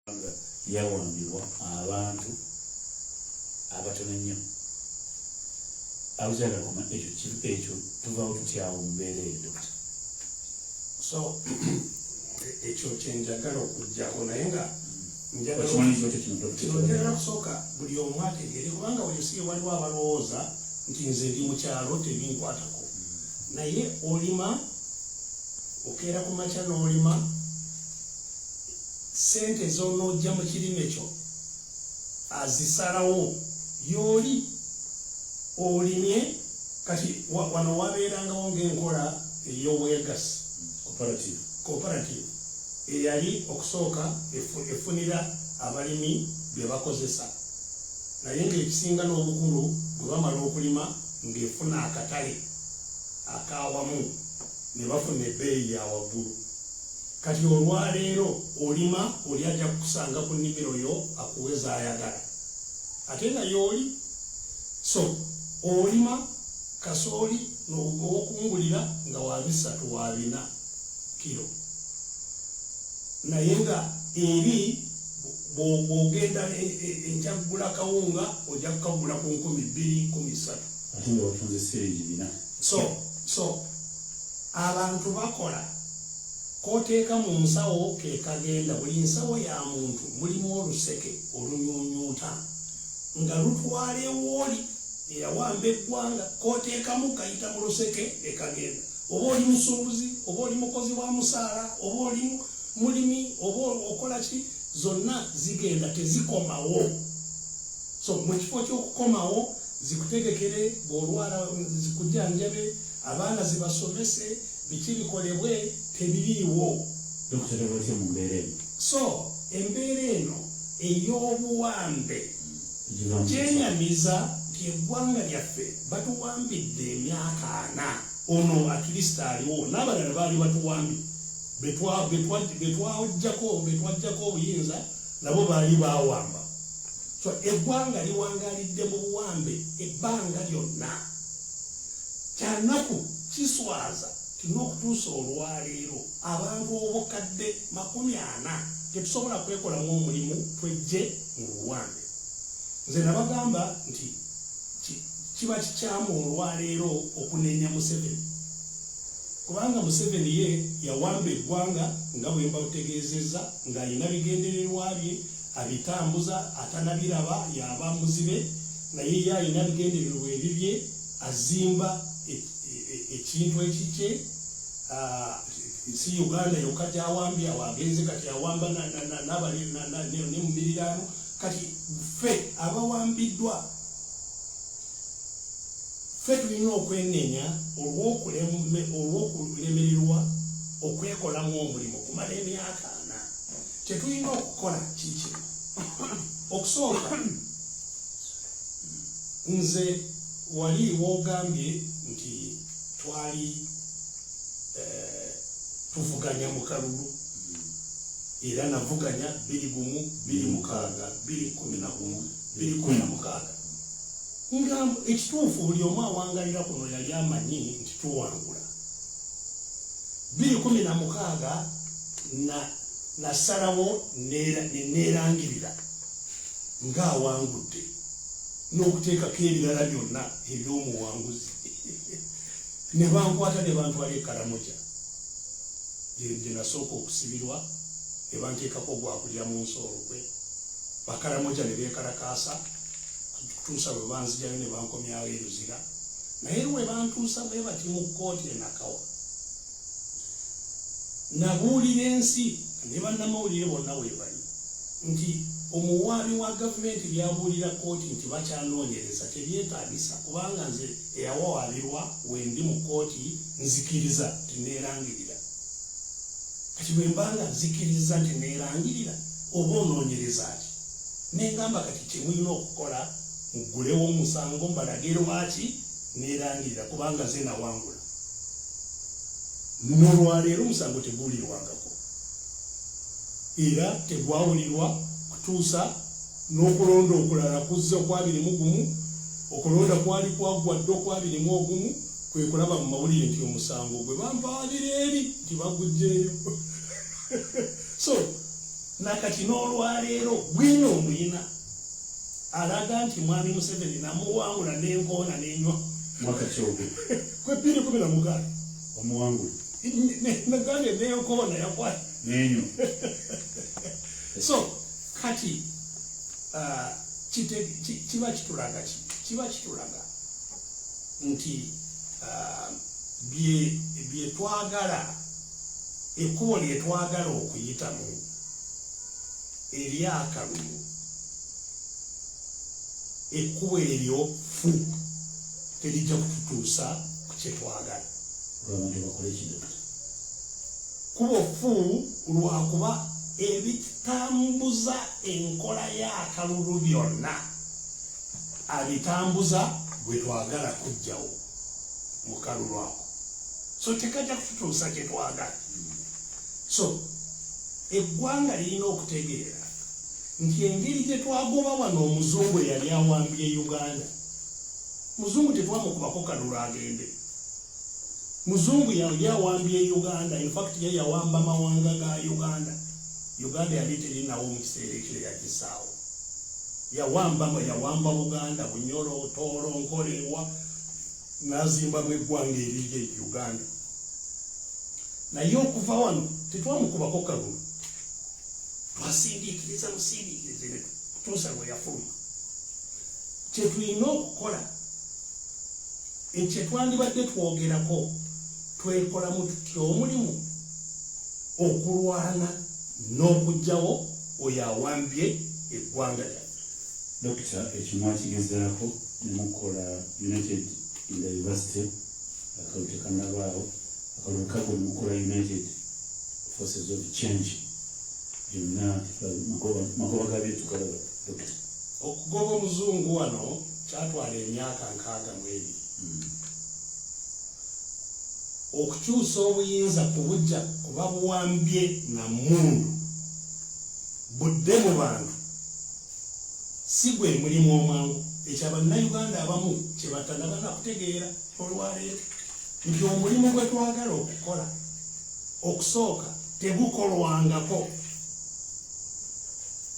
yawambibwa abantu abatono nnyo abuzaga koma ekyo tuvaawo tutyawo mbeera eyo dokita. So ekyo kyenjagala okujjako naye nga njagala kusooka buli omu ategeere kubanga weyosie waliwo abalowooza nti nze ndi mukyalo tebinkwatako naye olima okeera ku makya n'olima sente zonojja mu kirime kyo azisalawo yoli olimye kati wano wabeerangawo ng'enkola ey'obwegasi cooperative eyali okusooka efunira abalimi bye bakozesa naye ng'ekisinga n'obukulu bwe bamala okulima ng'efuna akatale akawamu ne bafuna ebbeeyi ya waggulu. Kati olwaleero olima oli ajja kukusanga ku nnimiro yo akuweza ayagala ate nga y'oli so olima kasooli n'okungulira nga wa 3 wa 4 kilo naye nga eri bw'ogenda enkyakugula kawunga ojja kukagula ku 2,000 13 ate nga wafunze siringi 4. So abantu bakola koteeka mu nsawo ke kagenda buli nsawo ya muntu mulimu oluseke olunyuunyuuta nga lutwala ewooli eyawamba eggwanga koteekamu kayita mu luseke ekagenda oba oli musuubuzi oba oli mukozi wa musaala oba oli mulimi oba okola ki zonna zigenda tezikomawo. So mu kifo ky'okukomawo zikutegekere bw'olwala zikujanjabe abaana zibasomese biki bikolebwe tebiriiwo. So embeera eno ey'obuwambe kyenyamiza nti eggwanga lyaffe batuwambidde emyaka 4 ono atulisita aliwo n'abalala baali batuwambi betwajjako obuyinza nabo baali bawamba. So eggwanga liwangalidde mu buwambe ebbanga lyonna kyanaku kiswaza n'okutuusa olwaleero abantu obukadde 40 tetusobola kwekolamu omulimu twejje mu buwambe. Nze nabagamba nti kiba kikyamu olwaleero okunenya Museveni kubanga Museveni ye yawamba eggwanga nga bwe mbategeezezza ng'alina bigendererwa bye abitambuza atanabiraba yaba muzibe naye ye alina bigendererwa ebibye azimba ekintu ekikye si Uganda yokka gyawambye awagenze kati awamba n'abali ne mu miriraano kati ffe abawambiddwa ffe tulina okwenenya olw'okulemererwa okwekolamu omulimu okumala emyaka 4. Kyetulina okukola kiki okusooka nze wali woogambye nti twali tuvuganya mu kalulu era navuganya 2016 nga ekituufu buli omu awangalira kuno yali amanyi nti tuwangula 2016 nasalawo neerangirira ng'awangudde n'okuteekako ebirala byonna eby'omuwanguzi ne bankwata ne bantwala e Karamoja gye nasooka okusibirwa ne banteekako gwakulya mu nsoolokwe Bakaramoja ne beekalakaasa kutuusa bwe banzijayo ne bankomyawo eruzira naye lwe bantuusa bwe bati mu kkooti enakawa nabuulira ensi ne bannamawulire bonna bwe bali nti omuwaabi wa gavumenti byabuulira kkooti nti bakyanoonyereza tebyetaagisa kubanga nze eyawawaabirwa wendi mu kkooti nzikiriza tineerangirira kati bwe mbanga nzikiriza nti neerangirira oba onoonyereza ati nengamba kati kyemulina okukola muggulewo omusango mbalage lwaki neerangirira kubanga ze nawangula n'olwaleero omusango teguwulirwangako era tegwawulirwa kutuusa n'okulonda okulala kuzza kwa 21 okulonda kwali kwaggwadde okwa 21 kwe kulaba mu mawulire nti omusango gwe bampaalira eri nti baguggyeyo. So nakati n'olwaleero gwino omuyina alaga nti mwami Museveni namuwangula n'enkoona n'enywa mwaka kyogo kwe 2016 omuwangula nagange n'enkoona yakwata n'enywa so kati kiba kitulaga nti bye twagala ekkubo lye twagala okuyitamu eri akalulu ekkubo eryo fu terijja kututuusa ku kye twagala kubo fu lwakuba ebitambuza enkola y'akalulu byonna abitambuza bwe twagala kujjawo mu kalulu ako so tekajja kututuusa kye twagala so eggwanga lirina okutegeera nti engeri gye twagoba wano omuzungu eyali awambye Uganda muzungu tetwamukubako kalulu agende muzungu yali awambye Uganda in fact ye yawamba mawanga ga Uganda yali terinawo mu kiseera ekyo yagisaawo yawamba Buganda Bunyoro Tooro Nkolewa n'azimbamu eggwanga eriri Uganda naye okuva wano tetwamukubako kalulu twasindiikiriza musindiikirize kutuusa lwe yafuluma kye tulina okukola ekye twandibadde twogerako twekolamu tutya omulimu okulwana n'okugjawo oyo awambye eggwanga lyaffe. Dokita ekimwa kigezaako ne mukola United in the University akalulu tekannabaawo akalulu kago ne mukola United Forces of Change byonna magoba gabye tukalaba dokita okugoba omuzungu wano kyatwala emyaka 62 okukyusa obuyinza kubujja kuba buwambye na mundu budde mu bantu si gwe mulimu omwangu ekyo Abannayuganda abamu kye batanabana kutegeera olwaleero nti omulimu gwe twagala okukola okusooka tegukolwangako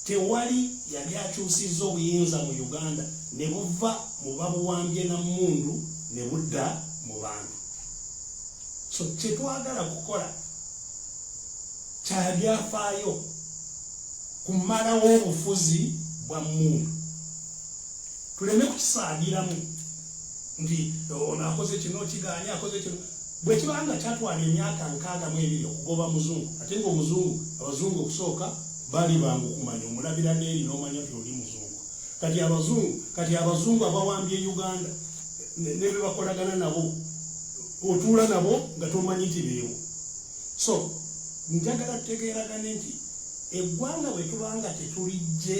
tewali yali akyusizza obuyinza mu Uganda ne buva mu babuwambye na mundu ne budda mu bantu so kye twagala kukola kyabyafaayo kumalawo obufuzi bwa mundu tuleme kukisaagiramu nti ono akoze kino kiganya akoze kino bwe kibanga kyatwala emyaka 62 okugoba muzungu ate ng'omuzungu abazungu okusooka bali bangu kumanya omulabira n'eri n'omanya nti oli muzungu kati abazungu abawambye Uganda ne bye bakolagana nabo otuula nabo nga tomanyi nti beewo so njagala tutegeeragane nti eggwanga bwe tubanga tetulijje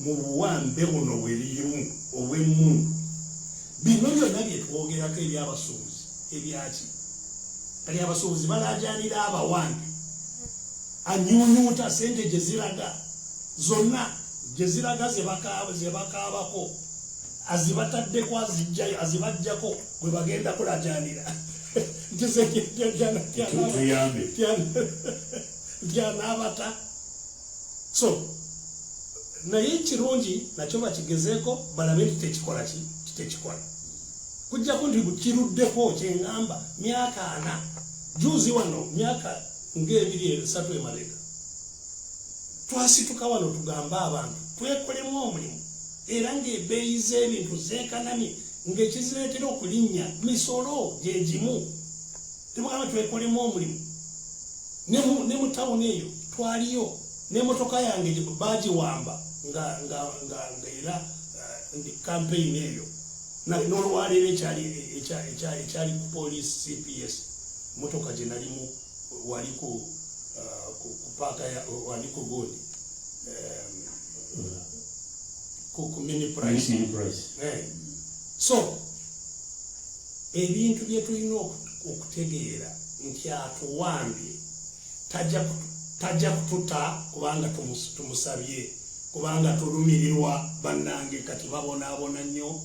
mu buwambe buno bwe lirimu obw'emmundu bino byonna bye twogerako ebyabasuubuzi ebyaki kali abasuubuzi balaajaanira abawambe anyunyuuta sente gye ziraga zonna gye ziraga ze bakaabako azibataddeko azibajjako bwe bagenda kulajaanira ntyanabata so naye kirungi nakyo bakigezeeko balabe nti tekikola kujjako nti kiruddeko kyeŋŋamba myaka 4 juzi wano myaka nga 2-3 emabega twasituka wano tugamba abantu twekolemu omulimu era ng'ebbeeyi z'ebintu zeekanamye ng'ekizireetera okulinnya misolo gye gimu tebagamba twekolemu omulimu ne mu tawuni eyo twaliyo n'emmotoka yange baagiwamba nga era ndi kampeyini eyo n'olwaleero ekyali ku poliisi CPS motoka gye nalimu wali ku paaka wali ku godi ku mini price so ebintu bye tulina okutegeera nti atuwambye tajja kututa kubanga tumusabye kubanga tulumirirwa bannange kati babonaabona nnyo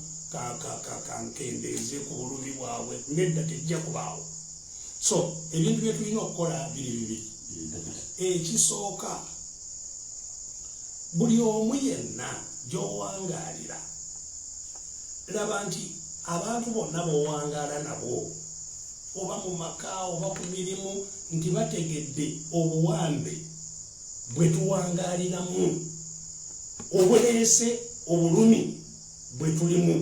kankendeeze ku bulubi bwabwe nedda tejja kubaawo so ebintu bye tulina okukola biri bibiri ekisooka buli omu yenna gy'owangalira laba nti abantu bonna b'owangaala nabo oba mu maka oba ku mirimu nti bategedde obuwambe bwe tuwangaaliramu obuleese obulumi bwe tulimu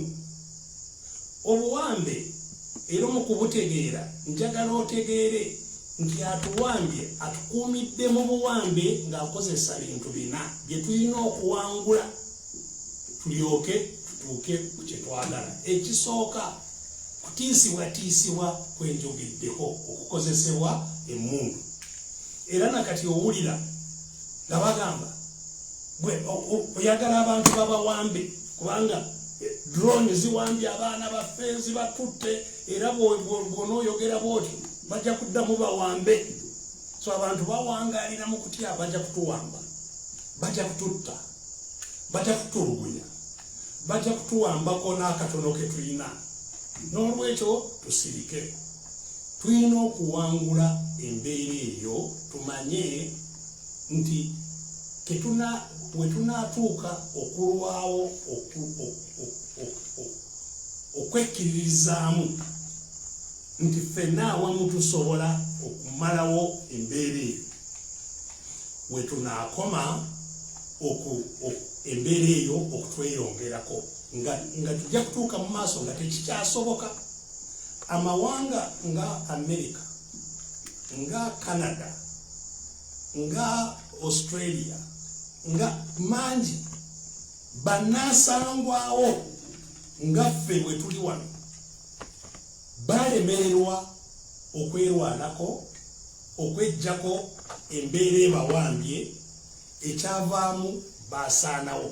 obuwambe era mu kubutegeera njagala otegeere nti atuwambye atukuumidde mu buwambe ng'akozesa bintu bina bye tulina okuwangula tulyoke tutuuke ku kye twagala. Ekisooka kutiisibwatiisibwa kwenjogeddeko okukozesebwa emmundu era nakati owulira nga bagamba oyagala abantu babawambe kubanga drone ziwambye abaana baffe zibatutte era bw'onooyogera bw'oti bajja kuddamu bawambe. So abantu bawangaalira mu kutya bajja kutuwamba, bajja kututta, bajja kutulugunya, bajja kutuwambako n'akatono ke tulina. N'olwekyo tusirike, tulina okuwangula embeera eyo tumanye nti bwe tunaatuuka okulwawo okwekkiririzaamu nti ffenna awamu tusobola okumalawo embeera eyo, we tunaakoma embeera eyo okutweyongerako nga tujja kutuuka mu maaso nga tekikyasoboka. Amawanga nga America, nga Canada, nga Australia, nga mangi bannasangwawo nga ffe bwe tuli wano balemererwa okwerwanako okwejjako embeera ebawambye ekyavaamu basaanawo.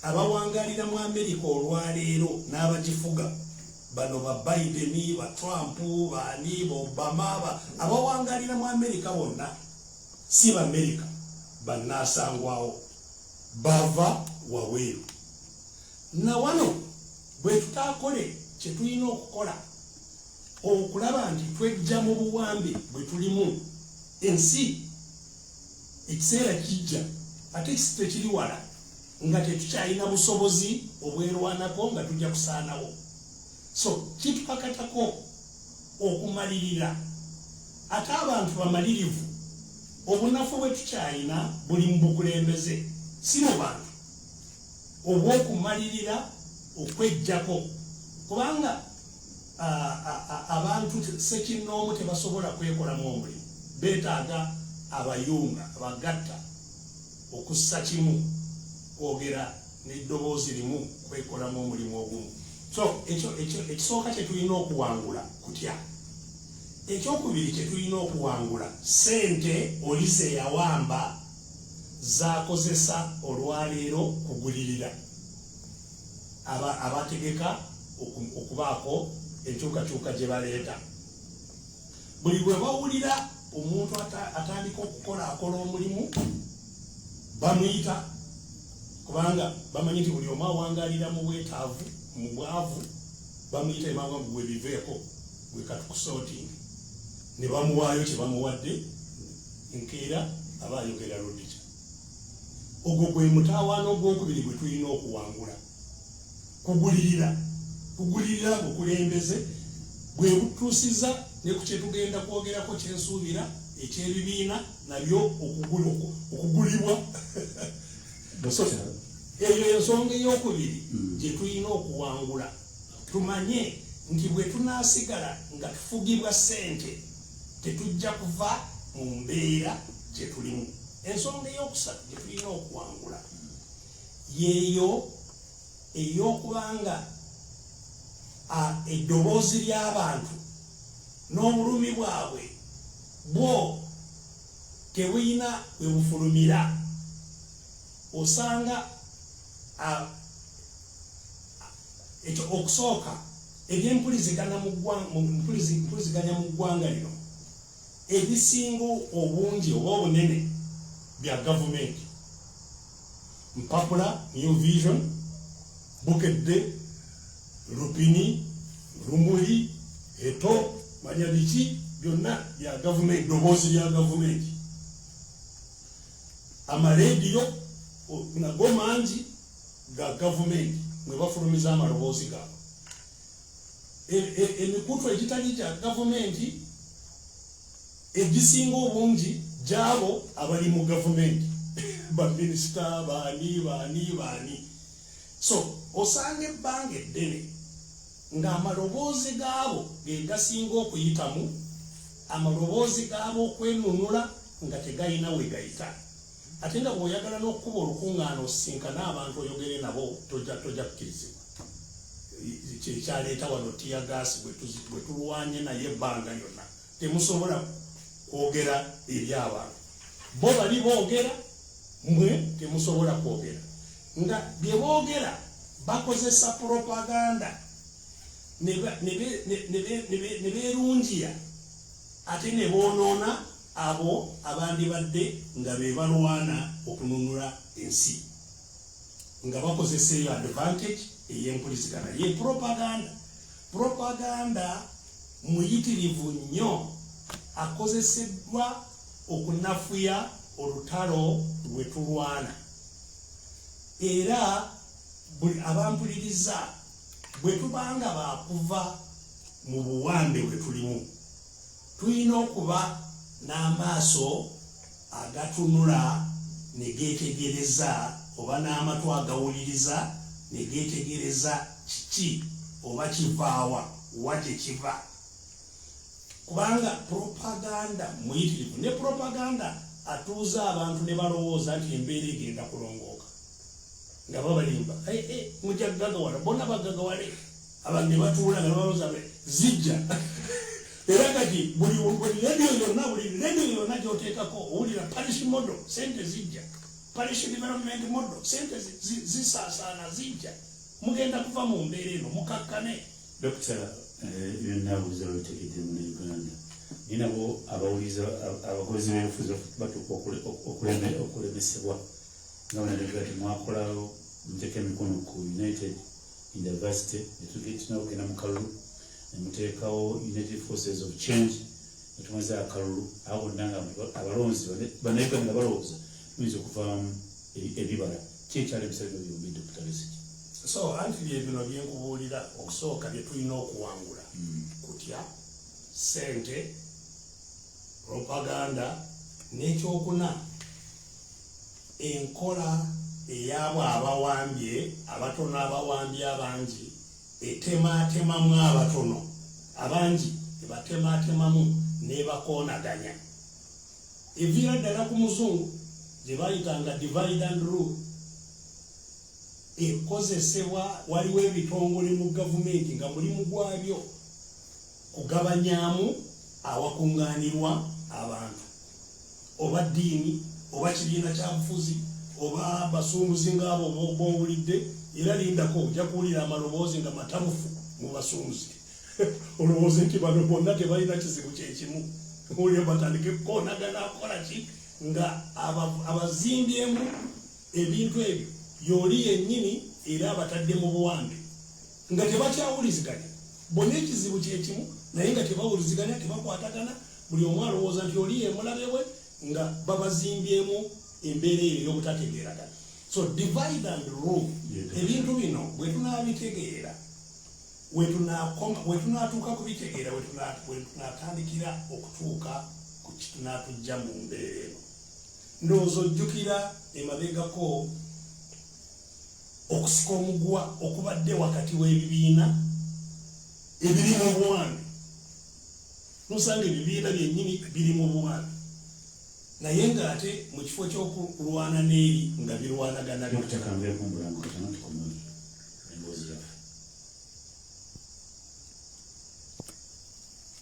Abawangalira mu America olwaleero n'abagifuga bano ba Biden, ba Trump, baani ba Obama, abawangalira mu America bonna si ba America, bannasangwawo bava waweeru. Na wano bwe tutaakole kye tulina okukola okulaba nti twejja mu buwambe bwe tulimu, ensi ekiseera kijja ate tekiri wala nga tetukyalina busobozi obwerwanako nga tujja kusaanawo. So kitukakatako okumalirira ate abantu bamalirivu. Obunafu bwe tukyalina buli mu bukulembeze, si mu bantu obw'okumalirira okwejjako, kubanga abantu sekinnoomu tebasobola kwekolamu omulimu, beetaaga abayunga abagatta okussa kimu kwogera n'eddoboozi limu kwekolamu omulimu ogumu. So ekisooka kye tulina okuwangula kutya. Ekyokubiri kye tulina okuwangula ssente oli ze yawamba zaakozesa olwaleero kugulirira abategeka okubaako enkyukakyuka gye baleeta. Buli bwe bawulira omuntu atandika akola omulimu bamuyita, kubanga bamanyi nti buli omu awangalira mu bwetaavu mu bwavu, bamuyita ebanga gwe biveeko gwe katukusootingi, ne bamuwaayo kye bamuwadde enkeera aba ayogera lodica. Ogwo gwe mutaawaana ogwokubiri gwe tulina okuwangula. Kugulirira ng'okulembeze bwe butuusiza ne ku kye tugenda kwogerako kyensuubira eky'ebibiina nabyo okugulibwa. Eyo ensonga ey'okubiri gye tulina okuwangula. Tumanye nti bwe tunaasigala nga tufugibwa ssente tetujja kuva mu mbeera gye tulimu. Ensonga ey'okusatu gye tulina okuwangula yeeyo ey'okubanga eddoboozi ly'abantu n'obulumi bwabwe bwo tebulina we bufulumira. Osanga ekyo okusooka ebyempuliziganya mu ggwanga lino ebisinga obungi oba obunene bya gavumenti. Mpapula, New Vision, Bukedde, Rupini, Rumuli, Eto, Manyabiki, byonna bya gavumenti, ddoboozi lya gavumenti. Amarediyo nago mangi ga government mwe bafulumiza amaloboozi gaabwe. Emikutu egitali gya gavumenti egisinga obungi gyabo abali mu gavumenti baminisita baani. So osanga ebbanga eddene ng'amaloboozi gaabo ge gasinga okuyitamu, amaloboozi gaabo okwenunula nga tegalina we gayita. Ate nga bw'oyagala n'okukuba olukuŋŋaana osisinkana abantu oyogere nabo tojja kukkirizibwa. Kyekyaleeta wano tiyagaasi bwe tulwanye naye ebbanga lyonna temusobola kwogera eri abantu. Bo bali boogera, mwe temusobola kwogera. Nga bye boogera bakozesa propaganda ne beerungiya ate ne boonoona abo abandibadde nga be balwana okununula ensi, nga bakozesa eyo advantage ey'empulizigana. Ye propaganda muyitirivu nnyo, akozeseddwa okunafuya olutalo lwe tulwana. Era abampuliriza bwe tubanga bakuva mu buwambe bwe tulimu, tulina okuba n'amaaso agatunula ne geetegereza, oba n'amatu agawuliriza ne geetegereza kiki oba kivaawa wa gye kiva. Kubanga propaganda muyitirivu, ne propaganda atuuza abantu ne balowooza nti embeera egenda kulongooka, nga babalimba mujja gagawala, bonna bagagawale, abantu ne batuula nga balowooza zijja. Era kati buli radio yonna gy'oteekako owulira parish model, sente zijja, parish development model, sente zisaasaana zijja. Mugenda kuva mu mbeera eno mukakkane. Dr. byonna abuuza lwetegedde mu Uganda ninabo abawuliza abakozi b'enfuzo batuuka okulemesebwa nga banadagala temwakolawo muteeka emikono ku United University netugenda okugenda mu kalulu nemuteekawo United Forces of Change netumaze akalulu awo bonna nga abalonzi bannayuganda nga balowooza tuyinza okuvaamu ebibala kyekyalemesa bino byombi Dr. Besigye. So anti bino byenkubuulira okusooka bye tulina okuwangula kutya sente, propaganda, n'ekyokuna enkola ey'abo abawambye abatono abawambye abangi etemaatemamu abatono abangi ebatemaatemamu n'ebakoonaganya. Eviira ddala ku muzungu gye bayitanga divide and rule. Ekozesebwa waliwo ebitongole mu gavumenti nga mulimu gwabyo kugabanyaamu awakungaanirwa abantu, oba ddiini oba kibiina kya bufuzi oba basumbuzi ng'abo b'owulidde. Era lindako ojja kuwulira amaloboozi nga matabufu mu basumbuzi olowooze nti bano bonna tebalina kizibu kyekimu. Owulire batandike kukoonagana akola ki nga abazimbyemu ebintu ebyo yoli yennyini era abatadde mu buwambe nga tebakyawuliziganya. Bonna ekizibu kyekimu naye nga tebawuliziganya, tebakwatagana. Buli omu alowooza nti oli yemulabe we nga babazimbyemu embeera eyo ey'obutategeeragana. So divide and rule, ebintu bino bwe tunaabitegeera, we tunaatuuka kubitegeera, we tunaatandikira okutuuka ku kitunaatujja mu mbeera eno. Ndowooza ojjukira emabegako okusika omuguwa okubadde wakati w'ebibiina ebiri mu buwambe. Nosanga ebibiina byennyini biri mu buwambe naye ng'ate mu kifo ky'okulwana n'eri nga birwanagana.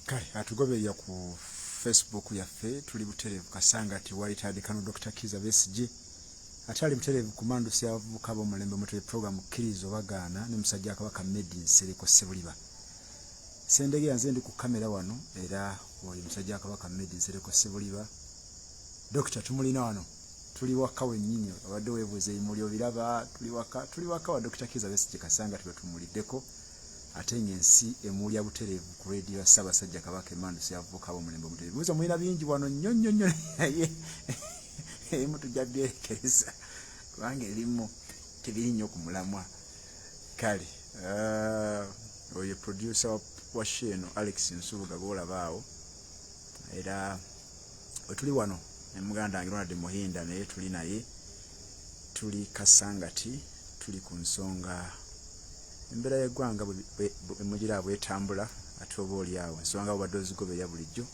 Kale atugoberera ku Facebook yaffe tuli butereevu kasanga ati walitandikano Dr. Kizza Besigye atali butereevu ku mandusi y'abavubuka b'omulembe mutwe program kkirizo bagaana ne musajja Kabaka Medi Nsereko Sebuliba. Sendege yanze ndi ku kamera wano era oyo musajja Kabaka Medi Nsereko Sebuliba. Dr. tumulina wano tuli waka wennyini abadde weebuuze imuli obiraba tuli waka wa Dr. Kizza Besigye kasanga tubetumulideko ate ng'ensi emulya butereevu ku radio Ssaabasajja Kabaka emandusi y'abavubuka b'omulembe omutwe. Bibuuza mulina bingi wano nnyo emu tujja byerekereza kubanga erimu tebiri nnyo ku mulamwa kale oyo producer wa sheno Alex Nsubuga golabaawo era otuli wano emuganda wange Ronald Muhinda naye tuli naye tuli kasangati tuli ku nsonga embera y'eggwanga emugira bwetambula ate oba oli awo ensonga obadde ozigoberera bulijjo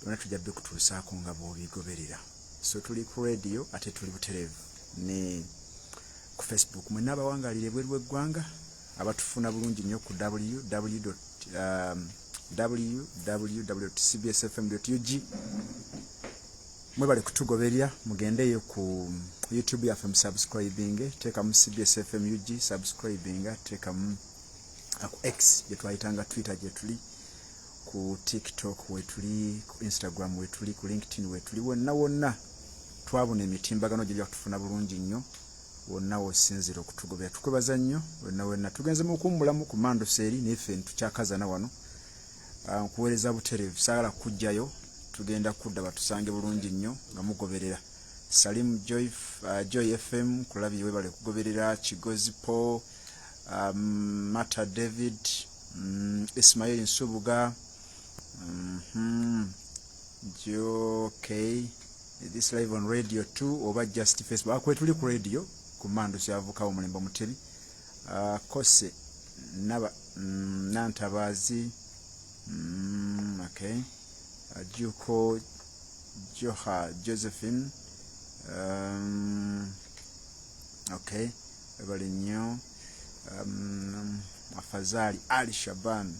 yona tujja kutuusaako nga bw'obigoberera so tuli ku radio ate tuli butereevu ne ku Facebook mwenna abawangalira ebweru w'eggwanga abatufuna bulungi nnyo ku www.cbsfm.ug mwebale kutugoberera mugendeyo ku YouTube yaffe musubscribing teeka mu CBSFM UG subscribing teeka mu ku X gye twayitanga Twitter gye tuli ku TikTok we tuli ku Instagram we tuli ku LinkedIn we tuli wonna twabona emitimbagano gye tufuna bulungi nnyo wonna wosinzira okutugoberera tukwebaza nnyo wonna tugenze mu kumbulamu ku mando seri neffe tukyakazana wano kuweereza butereevu saagala kujjayo tugenda kudda batusange bulungi nnyo nga mugoberera Salim Joy FM kulabye webale kugoberera Kigozi Paul Mata David Ismail Nsubuga Okay this live on radio 2 oba just Facebook akwetuli ku radio kumando syavuka omulembo mutebi kose naba nantabazi okay Juko Joha Josephine okay ebali nnyo Afazali Ali Shaban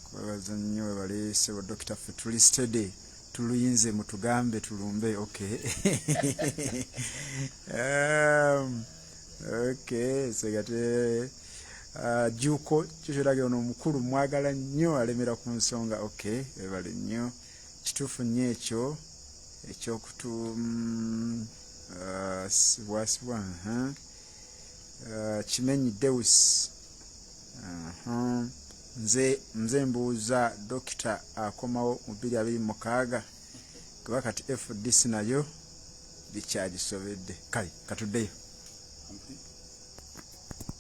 kwabaza nnyo ebali sebo Dr. Fetuli Steady tuluyinze mutugambe tulumbe okay okay segate Juko kyekirage ono mukulu mwagala nnyo alemera ku nsonga okay ebali nnyo kituufu nnyo ekyokutu siwasiwa Kimenyi Deus nze mbuuza Dr. akomawo mu 2026 kuba kati FDC nayo bikyagisobedde kale katuddeyo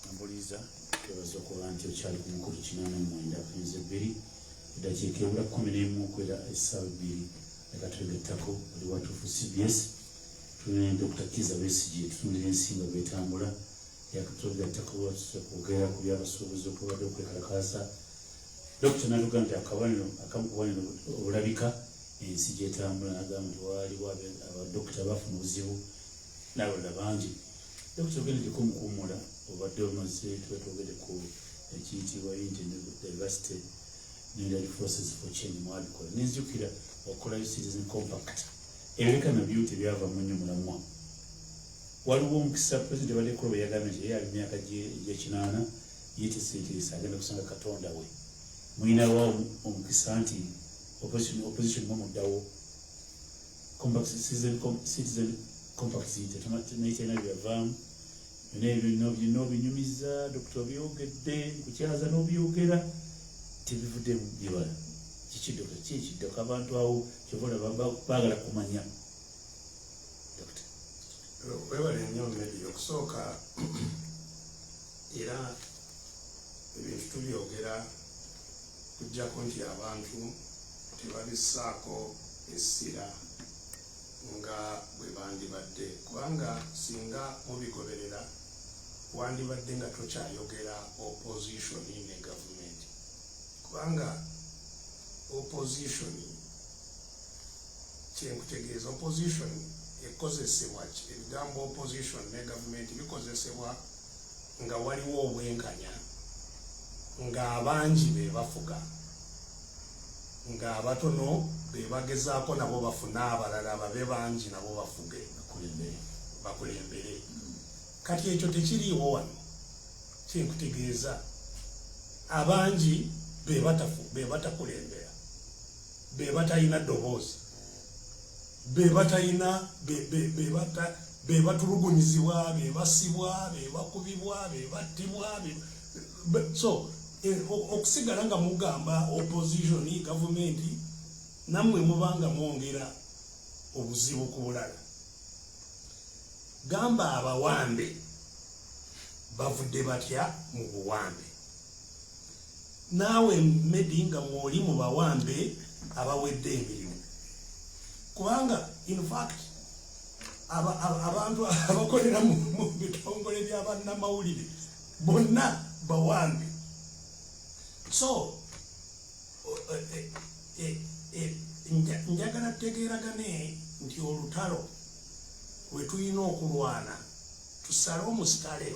ambuliza twebaza okuba nti okyali ku mukulu 89.2 eddakiika ebula 11 okwera essaawa 2 ekatulegettako oli watuufu CBS tulina Dr. Kiza Besigye tutundira ensimba bwetambula yakatulegettako kwogera ku byabasuubuzi okubadde okwekalakaasa Dr. natuga nti akamukubaniro obulabika ensi gyetambula nagamba nti waaliwo abadokita bafuna obuzibu n'abalala bangi Dr. ogendeko mukuwumula obadde omaze twetwogere ku ekiyitibwa diversity needed forces for change mwabikola nenzijukira okolayo citizen compact ebireka nabyo tebyava mu nnyo mulamwa waliwo omukisa president badekolo bwe yagambye nti yali myaka gy'ekinaana yeteseeteresa agenda kusanga katonda we mwina wa omukisa nti opposition mumuddawo citizen compact naitena byavaamu byonna obinyumiza Dr. obyogedde nkukyaza n'obyogera tebivuddemu byebala kikiddoka abantu awo kyobola baagala kumanya Dr. webale nnyo mmedi okusooka era ebintu tubyogera kujjako nti abantu tebabissaako essira nga bwe bandibadde kubanga singa mubigoberera wandibadde nga tokyayogera opposition ne government kubanga opposition kyenkutegeeza opposition ekozesebwa ebigambo opposition ne government bikozesebwa nga waliwo obwenkanya nga abangi be bafuga nga abatono be bagezaako nabo bafuna abalala babe bangi nabo bafuge bakulembere kati ekyo tekiriiwo wano kyenkutegeeza abangi be batakulembera be batalina ddoboozi be batalina be batulugunyizibwa be basibwa be bakubibwa be battibwa so okusigala nga mugamba opposition government namwe mubanga mwongera obuzibu ku bulala gamba abawambe bavudde batya mu buwambe. Naawe Medi nga mwoli mu bawambe abawedde emirimu. Kubanga in fact abantu abakolera mu bitongole by'abannamawulire bonna bawambe. So njagala tutegeeragane nti olutalo we tulina okulwana tusale omusitale.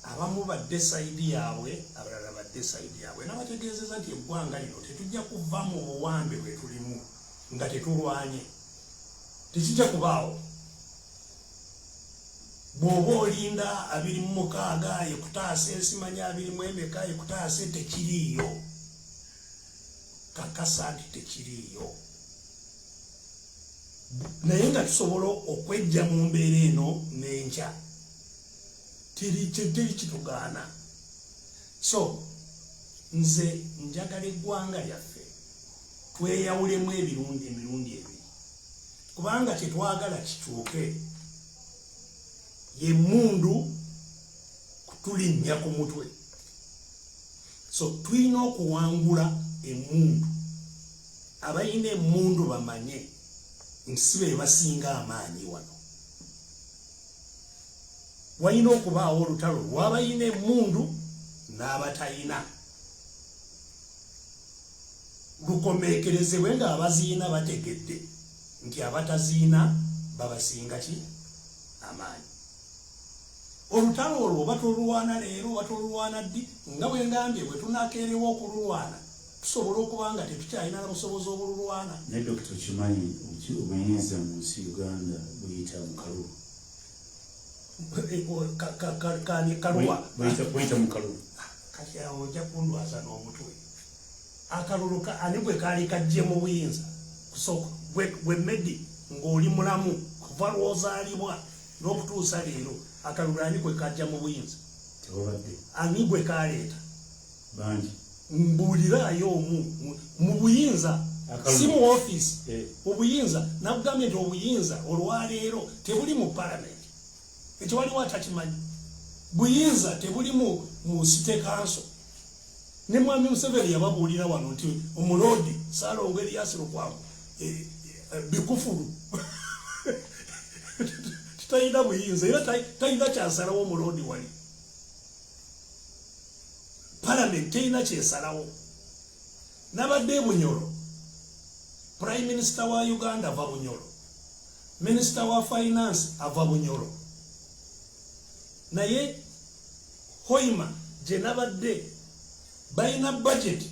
Abamu badde sayidi yaabwe, abalala badde sayidi yaabwe. N'abategeezeza nti eggwanga lino tetujja kuva mu buwambe bwe tulimu nga tetulwanye. Tekijja kubaawo. Bw'oba olinda 26 ekutaase simanya 24 ekutaase tekiriiyo. Kakasa nti tekiriiyo. Naye nga tusobola okwejja mu mbeera eno n'enkya. Teri kitugaana. So nze njagala eggwanga lyaffe tweyawulemu emirundi ebiri. Kubanga tetwagala kikyuke. Ye mundu kutulinnya ku mutwe. So tulina okuwangula emundu. Abayina emundu bamanye nti si be basinga amaanyi wano. Wayina okubaawo olutalo lw'abayina emundu n'abatayina. Lukomeekerezebwe nga abaziina bategedde nti abataziina babasinga ki? Amaanyi. Olutalo olwo batolulwana leero batolulwana ddi? Nga bwe ngambye bwe tunaakeerewa okululwana tusobola okuba nga tetukyalina busobozi obululwana. Naye Dr. Kimanyi obuyinza mu nsi Uganda buyita mu kalulu. Buyita mu kalulu. Kati awo ojja kundwaza n'omutwe. Akalulu ani bwe kaali kajje mu buyinza kusooka bwe Medi ng'oli mulamu kuva lw'ozaalibwa n'okutuusa leero akalulu ani bwe kajja mu buyinza? Tewabadde. Ani bwe kaleeta? Bangi. Mbuuliraayo mu buyinza si mu office. Obuyinza nakugambye nti obuyinza olwaleero tebuli mu palamenti. Ekyo waliwo atakimanyi. Buyinza tebuli mu city council. Ne Mwami Museveni yababuulira wano nti omulodi Ssaalongo Erias Lukwago bikufulu. Tayina buyinza era tayina kyasalawo omulodi wali. Parliament teyina kyesalawo. Nabadde Bunyoro. Prime Minister wa Uganda ava Bunyoro. Minister wa Finance ava Bunyoro. Naye Hoima gye nabadde balina budget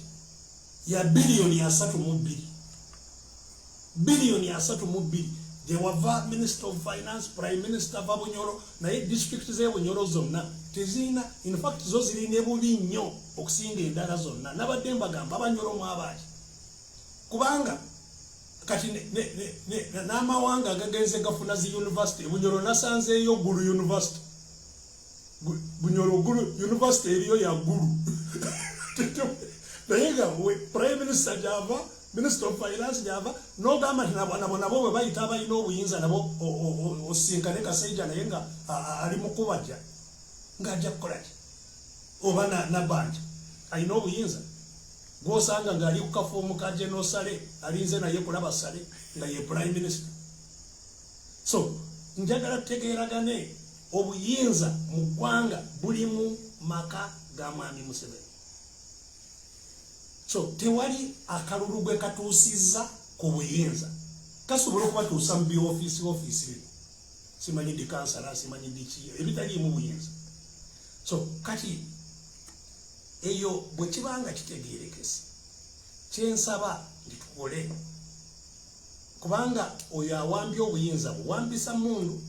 ya biliyoni 32. Biliyoni 32 gye wava Minister of Finance, Prime Minister ava Bunyoro, naye district z'e Bunyoro zonna tezina, in fact zo zirina ebubi nnyo okusinga endala zonna. Nabadde mbagamba Abanyoro mu abaaki. Kubanga kati n'amawanga agagenze gafuna zi university, Bunyoro nasanzeeyo Gulu University. Bunyoro Gulu University eriyo ya Gulu. Naye nga Prime Minister gy'ava, Minister of Finance gy'ava, n'ogamba nti nabo bwe bayita abalina obuyinza nabo osinkane Kasaija naye nga ali mu kubajja ng'ajja kukola ki? Oba Nabanja alina obuyinza gw'osanga ng'ali ku kafoomu ka General Sale alinze naye kulaba Sale nga ye Prime Minister. So njagala tutegeeragane obuyinza mu ggwanga buli mu maka ga Mwami Museveni. So tewali akalulu gwe katuusizza ku buyinza. Kasobola okubatuusa mu bi-office simanyi di kansala simanyi di ki ebitaliimu buyinza. So kati eyo bwe kibanga kitegeerekese kyensaba nti tukole, kubanga oyo awambye obuyinza buwambisa mundu.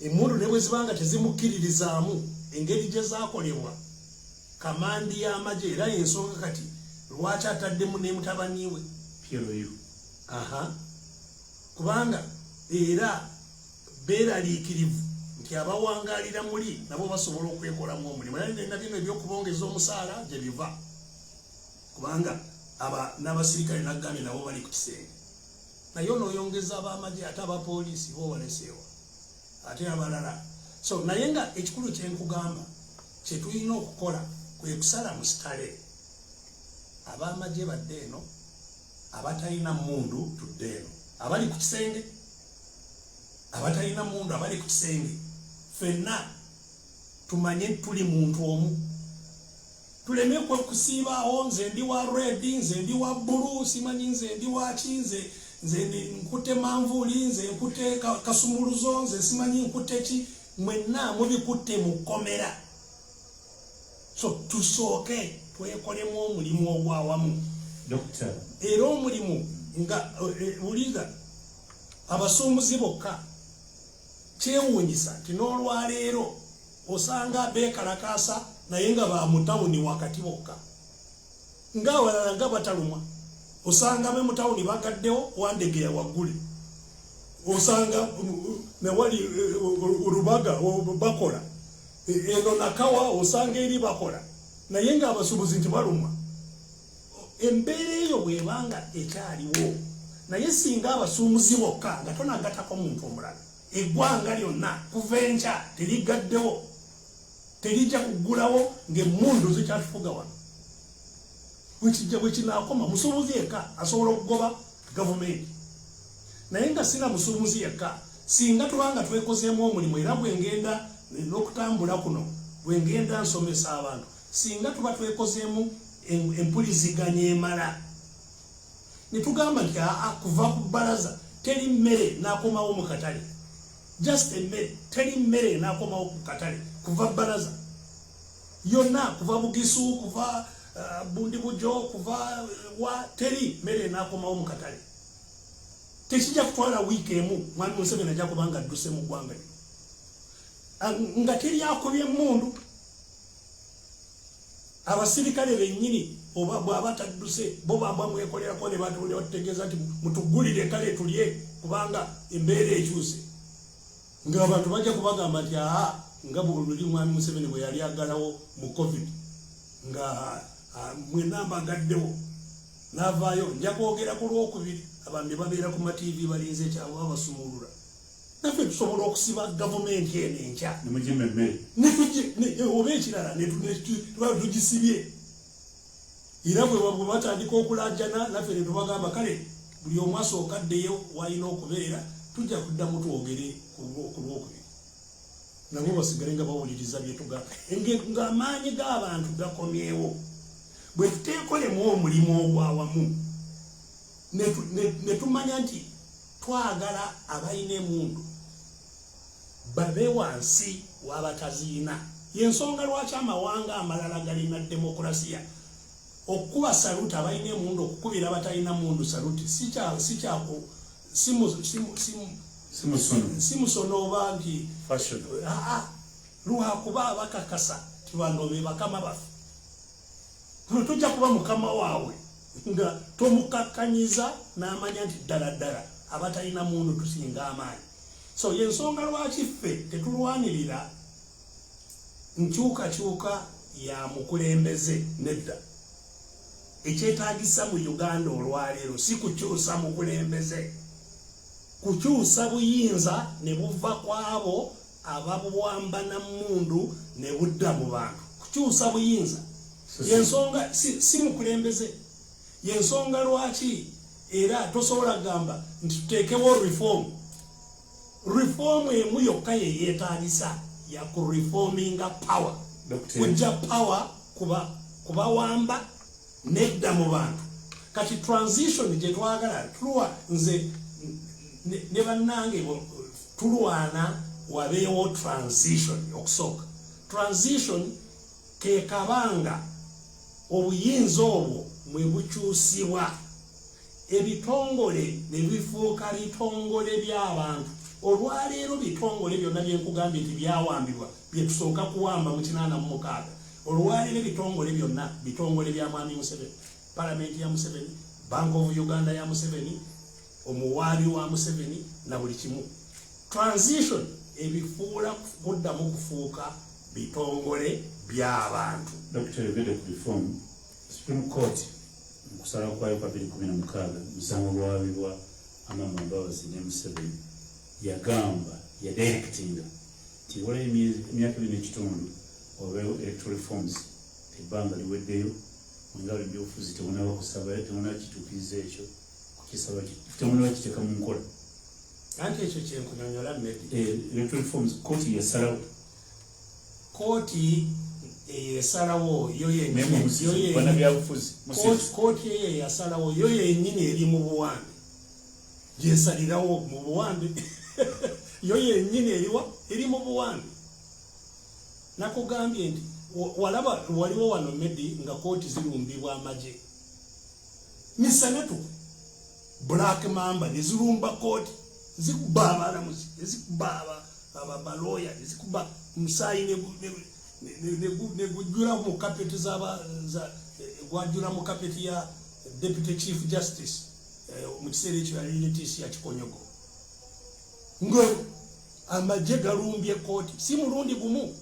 Emundu ne bwe zibanga tezimukkiririzaamu engeri gye zaakolebwa kamandi y'amagye era y'ensonga kati lwaki ataddemu ne mutabani we PLU. Kubanga era beeraliikirivu nti abawangaalira muli nabo basobola okwekolamu omulimu. Naye na bino ebyokubongeza omusaala gye biva, kubanga n'abasirikale naggambye nabo bali ku kisenge. naye onoyongeza ab'amagye ate abapoliisi bo baleseewa ate abalala. So naye nga ekikulu kyenkugamba kyetulina okukola kwe kusala mu sitale ab'amagye badde eno, abatalina mundu tudde eno, abali ku kisenge, abatalina mundu abali ku kisenge, ffenna tumanye tuli muntu omu. Tuleme kusiibaawo nze ndi wa red, nze ndi wa bulu, simanyi nze ndi wa ki, nze nkute manvuuli, nze nkute kasumuluzo, nze simanyi nkute ki. Mwenna mubikutte mu kkomera. So tusooke twekolemu omulimu ogwawamu. Doctor. Era omulimu nga uliza abasumbuzi bokka kyewuunyisa nti n'olwaleero osanga beekalakaasa naye nga ba mu tawuni wakati bokka. Ng'awalala nga batalumwa. Osanga be mu tawuni bagaddewo Wandegeya waggule. Osanga newali Rubaga bakola. Eno Nakawa osanga eri bakola. Naye nga abasuubuzi nti balumwa. Embeera eyo bwebanga ekyaliwo. Naye singa abasuumuzi bokka nga tonagattako muntu omulala. Eggwanga lyonna kuva enkya terigaddewo. Terijja kuggulawo ng'emmundu zikyatufuga wano. Bwekijja bwe kinaakoma musuumuzi yekka asobola okugoba gavumenti. Naye nga sina musuumuzi yekka, singa tubanga twekozeemu omulimu era bwengenda n'okutambula kuno, bwengenda nsomesa abantu, singa tuba twekozeemu empuliziganya emala. Ne tugamba nti kuva ku bbalaza teri mmere n'akomawo mu katale. Just emmere, teri mmere n'akomawo ku katale kuva bbalaza. Yonna kuva Bugisu, kuva Bundi Bujo, kuva wa teri mmere n'akomawo mu katale. Tekijja kutwala wiiki emu Mwami Museveni ajja kuba nga adduse mu ggwanga lino. Nga teri akubye emmundu. Abasirikale bennyini oba bw'aba tadduse bo baba mwekolerako ne batutegeeza nti mutuggulire kale tulye kubanga embeera ekyuse. Ng'abantu bajja kubagamba nti nga buli Mwami Museveni bwe yali agalawo mu COVID nga mwenna mbagaddewo n'avaayo nja kwogera ku Lwokubiri abantu babeera ku mativi balinze ekyawo abasumulula. Naffe tusobola okusiba gavumenti eno enkya Nemugimba emmere. Oba ekirala tugisibye. Era bwe batandika okulajjana naffe ne tubagamba kale buli omu asooka addeyo w'alina okubeera tujja kuddamu twogere ku Lwokubiri. Nabo basigale nga bawuliriza bye tugamba. Ng'amaanyi g'abantu gakomyewo. Bwe tuteekolemu omulimu ogwawamu ne tumanya nti twagala abalina emmundu babe wansi w'abataziina. Y'ensonga lwaki amawanga amalala galina demokrasiya. Okukuba saluti abalina emmundu, okukubira abatalina mmundu saluti si musono oba nti lwakuba bakakasa ti bano be bakama baffe. Tujja kuba mukama waabwe nga tomukakkanyiza n'amanya nti ddala abatalina mundu tusinga amaanyi. So y'ensonga lwaki ffe tetulwanirira nkyukakyuka ya mukulembeze nedda. Ekyetaagisa mu Uganda olwaleero si kukyusa mukulembeze, kukyusa buyinza ne buva kwabo ababuwamba na mundu ne budda mu bantu. Kukyusa buyinza y'ensonga si mukulembeze. Y'ensonga lwaki era tosobola gamba nti tuteekewo reform emu yokka ye yeetaagisa ya ku reforminga power. Kujja power kubawamba nedda mu bantu. Kati transition gye twagala tulwa nze ne bannange tulwana wabeewo transition okusooka. Transition ke kabanga obuyinza obwo mwe bukyusibwa ebitongole ne bifuuka bitongole by'abantu. Olwaleero bitongole byonna bye nkugambye nti byawambibwa bye tusooka kuwamba mu 86. Olwaleero bitongole byonna bitongole bya Mwami Museveni, Palamenti ya Museveni, Bank of Uganda ya Museveni, omuwaabi wa Museveni na buli kimu. Transition ebifuula kuddamu kufuuka bitongole by'abantu. Dr. Evede reform Supreme Court kusala kwayo kwa 2016 musango lwabibwa Amama Mbabazi ne Museveni yagamba ya directing ti wala emyaka 2 n'ekitundu obeewo electoral reforms ebbanga liweddeyo ngalo byofuzi tebonaba kusaba tebonaba kituukiriza ekyo kukisaba tebonaba kiteeka mu nkola anti ekyo kyenkunyonyola mmedi electoral reforms kooti yasalawo kooti eyesalawo yo kooti eyo yasalawo yo yennyini eri mu buwambe gyesalirawo mu buwambe yo yennyini eri mu buwambe nakugambye nti walaba waliwo wano medi nga kooti zirumbibwa amagye misanatu Black Mamba nezirumba kooti zikuba abalamuzi ezikuba abaloya ezikuba musayi negujula mu kapeti gwajula mu kapeti ya Deputy Chief Justice mu kiseera ekyo yali Letisi ya Kikonyogo ngo amagye galumbye kooti si mulundi gumu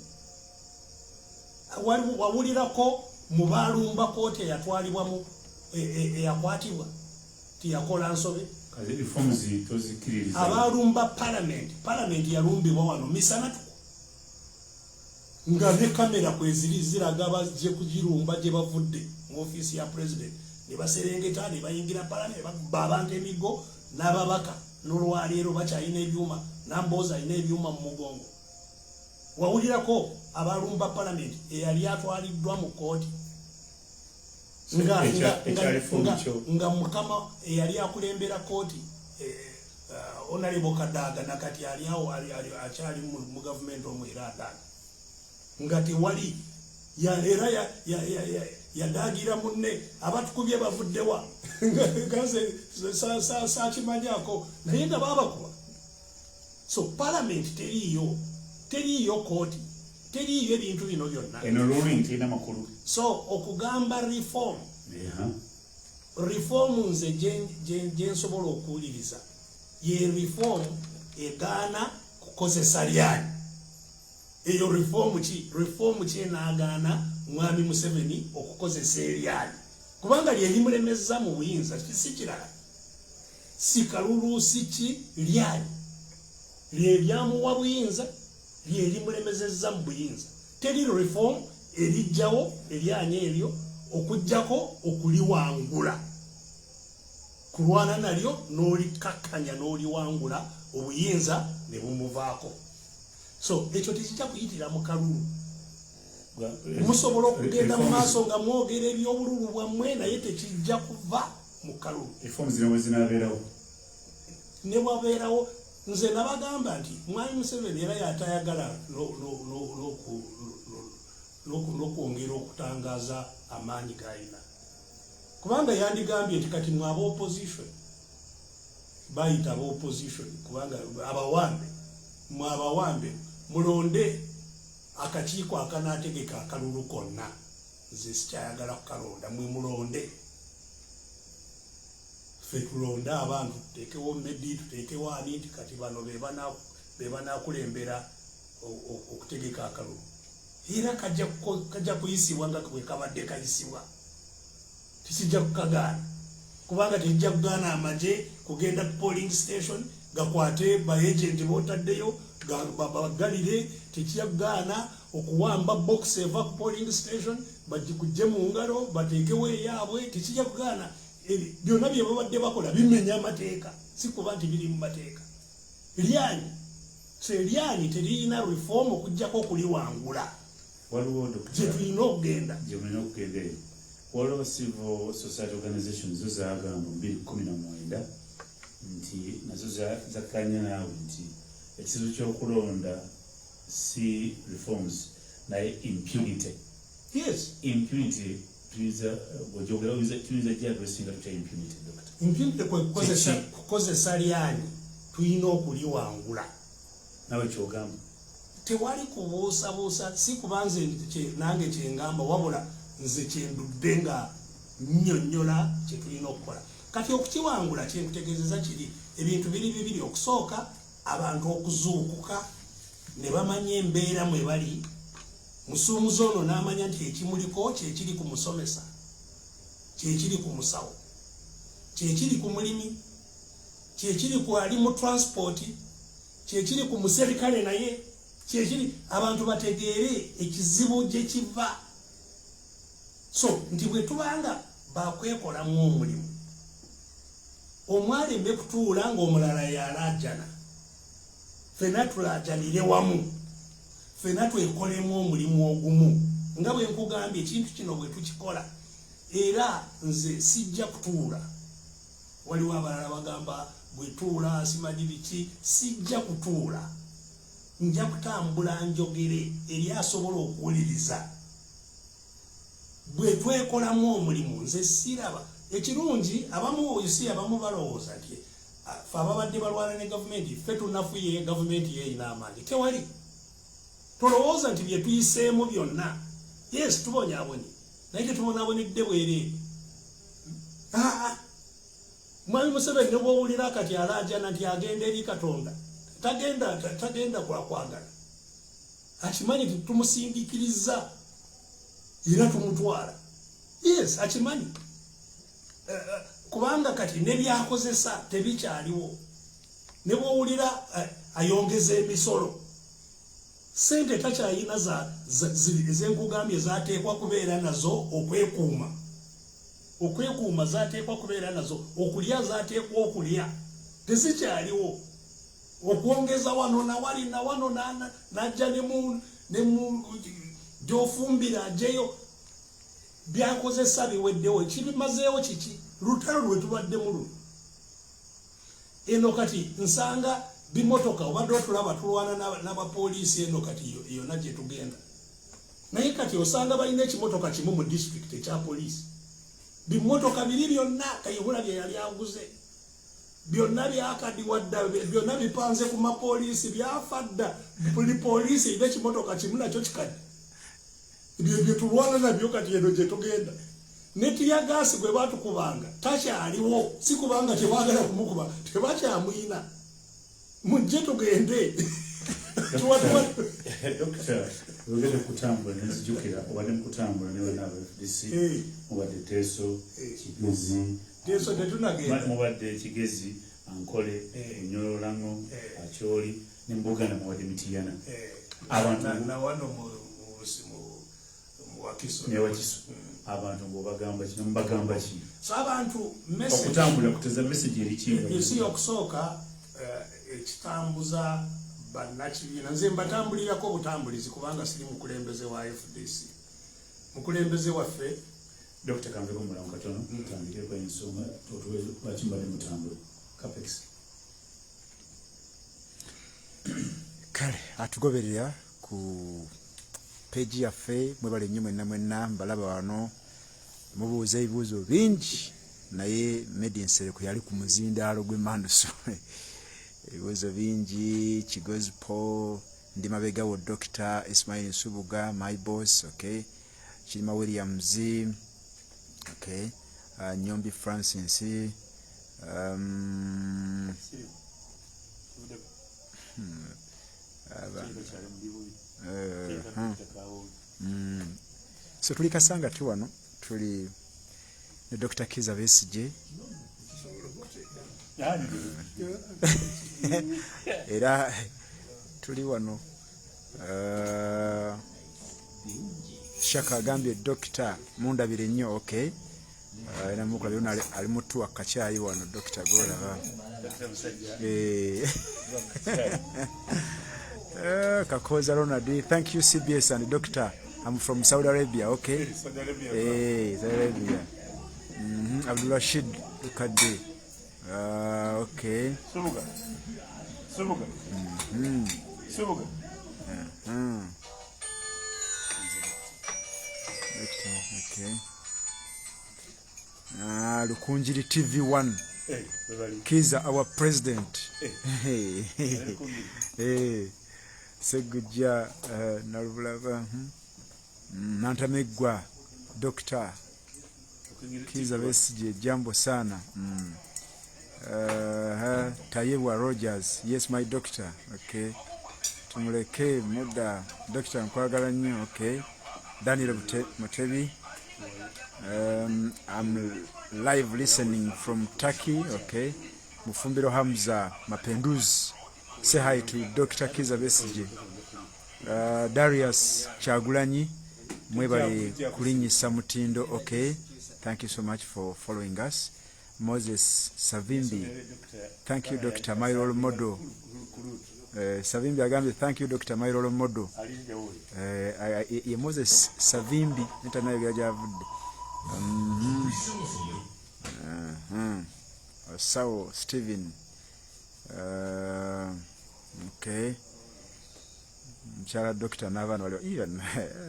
wawulirako mu balumba kooti eyatwalibwamu eyakwatibwa tiyakola nsobe abalumba parliament yalumbibwa wano misanatu nga ne kamera kweziri ziraga bazije kugirumba gye bavudde mu office ya president ne baserengeta ne bayingira parliament bakuba abantu emigo n'ababaka n'olwaleero bakyalina ebyuma namboza alina ebyuma mu mugongo wawulirako abalumba parliament eyali atwaliddwa mu kooti nga mukama eyali akulembera kooti Honorable Kadaga nakati aliawo akyali mu government omwiranda nga tewali era yadagira munne abatukubye bavuddewa ngaze sakimanyako naye nga babakuba so parliament teriyo kooti teriyo ebintu bino byonna so okugamba reform nze gyensobola okuwuliriza ye reform egaana kukozesa lyani eyo reform ki enaagaana mwami Museveni okukozesa eryani kubanga lyelimulemeza mu buyinza si kirala si kalulu si ki lyani lyebyamuwa buyinza lyelimulemezeza mu buyinza teri reform erijjawo eryanya eryo okujjako okuliwangula kulwana nalyo n'olikakanya n'oliwangula obuyinza ne bumuvaako so ekyo tekijja kuyitira mu kalulu musobola okugenda mu maaso nga mwogera ebyobululu bwammwe naye tekijja kuva mu kalulu ne bwabeerawo nze nabagamba nti mwami Museveni era yatayagala n'okwongera okutangaza amaanyi g'alina kubanga yandigambye nti kati mwe opposition bayita opposition kubanga abawambe mulonde akakiiko akanaategeka akalulu konna nze sikyayagala kukalonda mwe mulonde ffe tulonde abantu tuteekewo Medi tuteekewo ani nti kati bano be banaakulembera okutegeka akalulu era kajja kuyisibwa nga bwe kabadde kayisibwa tikijja kukagaana kubanga tekijja kugaana amagye kugenda ku polling station gakwate baagenti bootaddeyo bagalire tekijja kugaana okuwamba box eva ku polling station bagikujje mu ngalo bateekewo eyaabwe tekijja kugaana byonna bye babadde bakola bimenya amateeka si kuba nti biri mu mateeka lyanyi so eryanyi teririna reform okujjako okuliwangula gyetulina okugenda eyo waliwo civil society organizations zo zagamba 2019 nti nazo zakkanya naawe nti ekizibu ky'okulonda si reforms naye impunity. Yes, impunity tuyinza gyadressinga tutya impunity doctor? Impunity kukozesa lyani tulina okuliwangula. Nawe kyogamba tewali kubuusabuusa si kubanze nange kyengamba wabula nze kyendudde nga nnyonnyola kye tulina okukola. Kati okukiwangula kyenkutegeezeza kiri ebintu bibiri okusooka abantu okuzuukuka ne bamanya embeera mwe bali musuumuzi ono n'amanya nti ekimuliko kyekiri ku musomesa kyekiri ku musawo kyekiri ku mulimi kyekiri ku ali mu transport, kyekiri ku muserikale naye, kyekiri abantu bategeere ekizibu gye kiva. So nti bwe tubanga bakwekolamu omulimu, omwalembe kutuula ng'omulala yalaajana, ffenna tulaajanire wamu, ffenna twekolemu omulimu ogumu. Nga bwe nkugambye ekintu kino bwe tukikola, era nze sijja kutuula. Waliwo abalala bagamba bwe tuula simanyi biki, sijja kutuula. Nja kutambula njogere eri asobola okuwuliriza. Bwe twekolamu omulimu nze siraba. Ekirungi abamu oyisi abamu balowooza nti ffe ababadde balwana ne gavumenti ffe tunafuye gavumenti yeeyina amaanyi. Tewali. Tolowooza nti bye tuyiseemu byonna. Yes, tubonyaabonye. Naye tetubonaabonedde bwereere. Mwami Museveni ne bw'owulira kati alaajana nti agenda eri Katonda. Tagenda kwakwagala. Akimanyi nti tumusindiikiriza era tumutwala. Yes, akimanyi. Kubanga kati ne byakozesa tebikyaliwo. Ne bw'owulira ayongeza emisolo. Sente takyayina ezenkugambye zateekwa kubeera nazo okwekuuma. Okwekuuma zateekwa kubeera nazo, okulya zateekwa okulya. Tezikyaliwo. Okwongeza wano na wali na wano najja ne mu gy'ofumbira ajjeyo. Byakozesa biweddewo. Kibimazeewo kiki? Lutalo lwe tubaddemu luno. Eno kati nsanga bimotoka obadde otulaba tulwana n'abapoliisi eno kati yonna gye tugenda. Naye kati osanga balina ekimotoka kimu mu district ekya poliisi. Bimotoka biri byonna Kayihura bye yali aguze. Byonna byakadiwadda, byonna bipanze ku mapoliisi, byafadda. Buli poliisi erina ekimotoka kimu nakyo kikadde. Bye tulwana nabyo kati eno gye tugenda. Netiyagaasi gwe baatukubanga takyaliwo, si kubanga tebaagala kumukuba, tebakyamuyina. Mujje tugende. Dokita, wegede kutambula nezijukira obadde mukutambula ne bana FDC mubadde Teso Kigezi Teso tetunagenda mubadde Kigezi Ankole Nyololano Acholi ne Mbugana mubadde Mitiyana abantu na wano mu Wakiso ne Wakiso abantu ngo bagamba kino mbagamba ki so abantu message okutambula kuteza message eri kintu yesi okusooka ekitambuza bannakibiina nze mbatambulirako obutambulizi kubanga siri mukulembeze wa FDC. Mukulembeze waffe Dr. Kamveko mulamu katono tutandikire kwa ensonga tutuwe bakimbale mutambula Capex kale atugoberera ku page yaffe mwebale nnyo mwenna mbalaba wano mubuuza ebibuuzo bingi naye Medinsereko yali ku muzindaalo gw'Emmanduso ebibuuzo bingi Kigozi Paul ndi mabega wo Dr. Ismail Subuga my boss okay Chilima Williams okay Nyombi Francis so tuli Kasanga tu wano tuli ne Dr. Kiza Besigye era tuli wano Shaka agambye Dr. mundabire nnyo okay era mukula byonna ali mutu akakyayi wano Dr. Golaba Kakoza Ronald thank you CBS and Doctor I'm from Saudi Arabia okay Saudi Arabia Saudi Arabia Abdul Rashid Kadde okay Subuga okay Lukunjiri TV1 Kiza our president Seguja Narulava Nantamegwa Dr. Kiza Besigye jambo sana Tayewa Rogers yes my doctor okay tumuleke muda Dr. nkwagala nnyo okay Daniel Mutebi I'm live listening from Turkey okay Mufumbiro Hamza Mapenduz. Say hi to Dr. Kiza Besigye. Darius Chagulanyi. Mwebali Kulinyi Samutindo. Okay. Thank you so much for following us. Moses Savimbi. Thank you, Dr. My role model. Savimbi Agambi, thank you, Dr. My role model. Moses Savimbi. So, Stephen. Okay. Mchala Dr. Navan wale even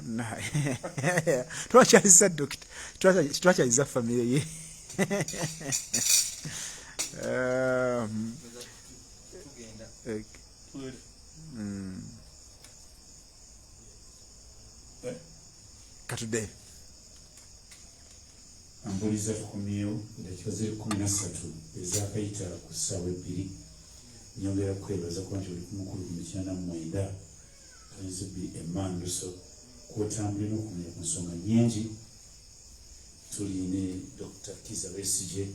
na tuacha doctor tuacha iza familia katude ambuliza tukumio dakika 13 ezakaita ku ssaawa 2 nyongera kwebaza ko nti oli kumukulu ku mikyana mwenda principally emmandu so kwotambula n'okumenya ku nsonga nyingi tuline Dr. Kiza Besigye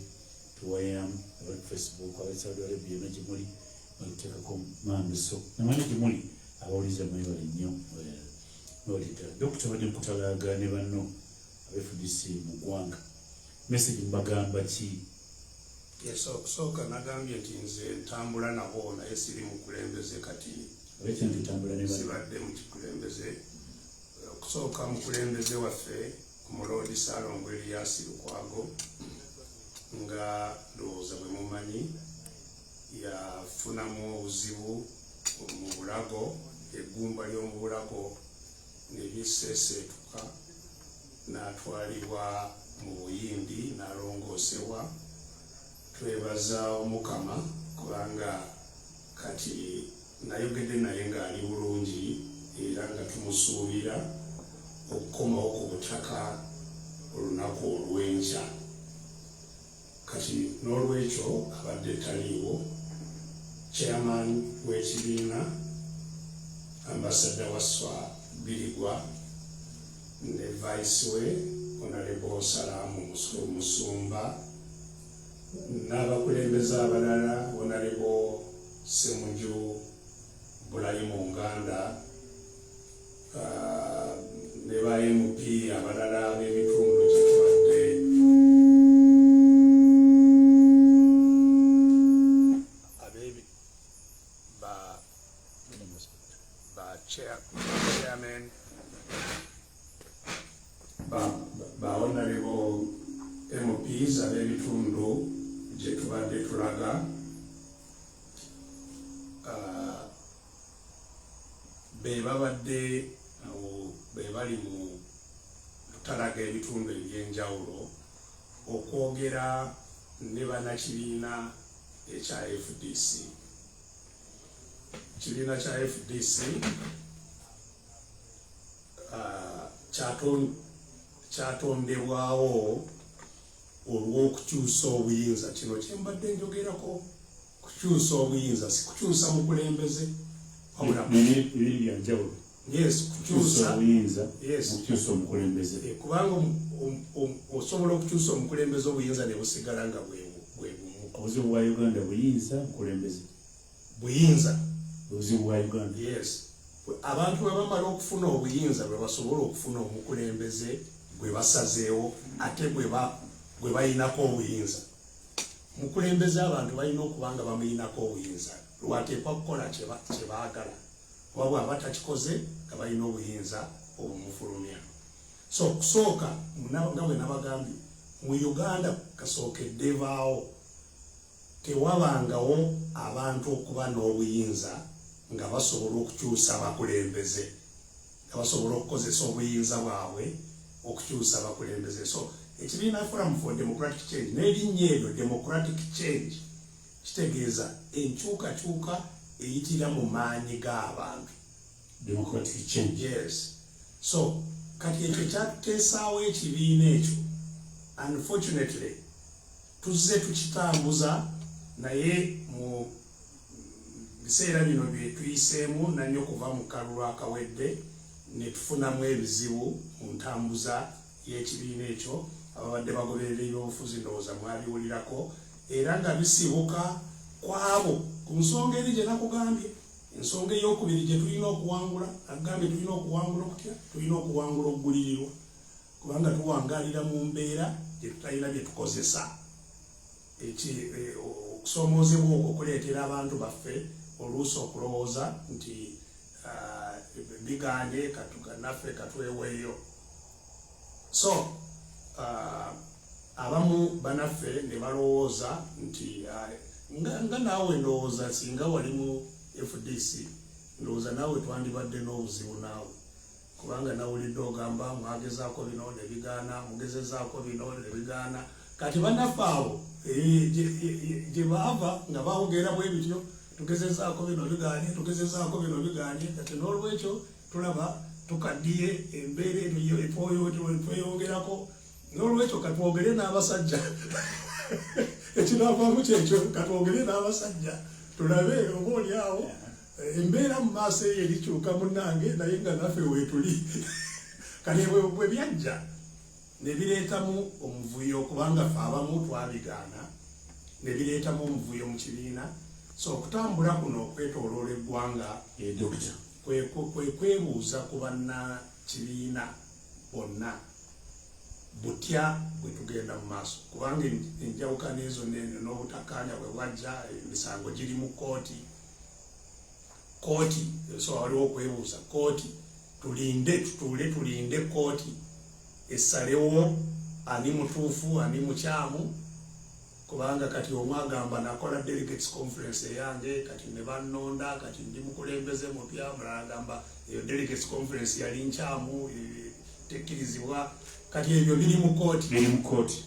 tuwayamu aba Facebook aba Saudi Arabia na Jimuli balutekako mandu so namani Jimuli abawuliza mwebale nnyo olita Dr. badde mukutalaga ne banno FDC mu ggwanga message mbagamba ki soka nagambye nti nze ntambula nabo naye siri mukulembeze kati Weche ntutambula ne banno sibadde mu kikulembeze okusooka mukulembeze waffe ku Mulodi Salongo Elias Lukwago nga ndowooza bwe mumanyi yafunamu obuzibu mu Bulago eggumba ly'omu Bulago ne liseeseetuka n'atwalibwa mu Buyindi n'alongoosebwa. Twebaza Omukama kubanga kati nayogedde naye ng'ali bulungi era nga tumusuubira okukomawo ku butaka olunaku olw'enkya. Kati n'olwekyo abadde taliiwo chairman w'ekibiina ambassador Waswa Birigwa ne vice we Honorable Salaamu Musumba n'abakulembeze abalala Honorable Semuju Bulayimu Nganda ne ba MP abalala b'ebitundu gye tubadde chairman ba Honorable MPs ab'ebitundu gye tubadde tulaga be babadde be bali mu tutalaga ebitundu eby'enjawulo okwogera ne bannakibiina ekya FDC. Kibiina kya FDC kyatondebwawo olw'okukyusa obuyinza. Kino kye mbadde njogerako, kukyusa obuyinza, si kukyusa mukulembeze. Ebiri bya njawulo. Yes, kukyusa obuyinza, okukyusa omukulembeze. Kubanga osobola okukyusa omukulembeze obuyinza ne busigala nga bwe bumu. Obuzibu bwa Uganda buyinza, mukulembeze. Buyinza. Obuzibu bwa Uganda. Yes. Abantu bwe bamala okufuna obuyinza bwe basobola okufuna omukulembeze gwe basazeewo ate gwe bayinako obuyinza. Mukulembeze abantu balina okuba nga bamuyinako obuyinza lwateekwa kukola kye baagala wabwe abatakikoze nga balina obuyinza obumufulumya. So kusooka nga bwe nabagambye mu Uganda kasookedde baawo tewabangawo abantu okuba n'obuyinza nga basobola okukyusa abakulembeze, nga basobola okukozesa obuyinza bwabwe okukyusa abakulembeze. So ekibiina Forum for Democratic Change n'erinnya eryo Democratic Change kitegeeza enkyukakyuka eyitira mu maanyi g'abantu. Democratic Change. Yes. So kati ekyo kyatuteesaawo ekibiina ekyo. Unfortunately tuzze tukitambuza naye mu biseera bino bye tuyiseemu nannyo kuva mu kalulu akawedde ne tufunamu ebizibu mu ntambuza y'ekibiina ekyo. Ababadde bagoberera ebyobufuzi ndowooza mwabiwulirako era nga bisibuka kwabo ku nsonga eri gye nakugambye. Ensonga ey'okubiri gye tulina okuwangula, agambye tulina okuwangula okutya, tulina okuwangula okugulirirwa, kubanga tuwangaalira mu mbeera gye tutalina bye tukozesa. Okusoomoozebwa okwo kuleetera abantu baffe oluusi okulowooza nti biganye naffe katweweeyo. So abamu banaffe ne balowooza nti nga naawe ndowooza singa wali mu FDC ndowooza naawe twandibadde n'obuzibu naawe, kubanga nawulidde ogamba mwagezaako bino ne bigaana, mugezezaako bino ne bigaana. Kati bannaffe abo gye baava nga bawogera bwe bityo, tugezezaako bino bigaanye, tugezezaako bino bigaanye. Kati n'olwekyo tulaba tukaddiye embeera etweyongerako. N'olwekyo katwogere n'abasajja ekinaavaamu kyekyo, katwogere n'abasajja tulabe oba oli awo embeera mu maaso eyo erikyuka munnange, naye nga naffe weetuli. Kati bwe byajja ne bireetamu omuvuyo, kubanga ffe abamu twabigaana, ne bireetamu omuvuyo mu kibiina. So okutambula kuno okwetooloola eggwanga kwe kwebuuza ku bannakibiina bonna butya bwe tugenda mu maaso, kubanga enjawukana ezo n'obutakkaanya bwe bwajja, emisango giri mu kooti. So waliwo okwebuuza kooti, tutuule tulinde kooti essalewo ani mutuufu ani mukyamu, kubanga kati omu agamba nakola delegates conference eyange kati ne bannonda, kati ndi mukulembeze mupya, mulala agamba eyo delegates conference yali nkyamu tekkirizibwa. Kati ebyo biri mu kooti.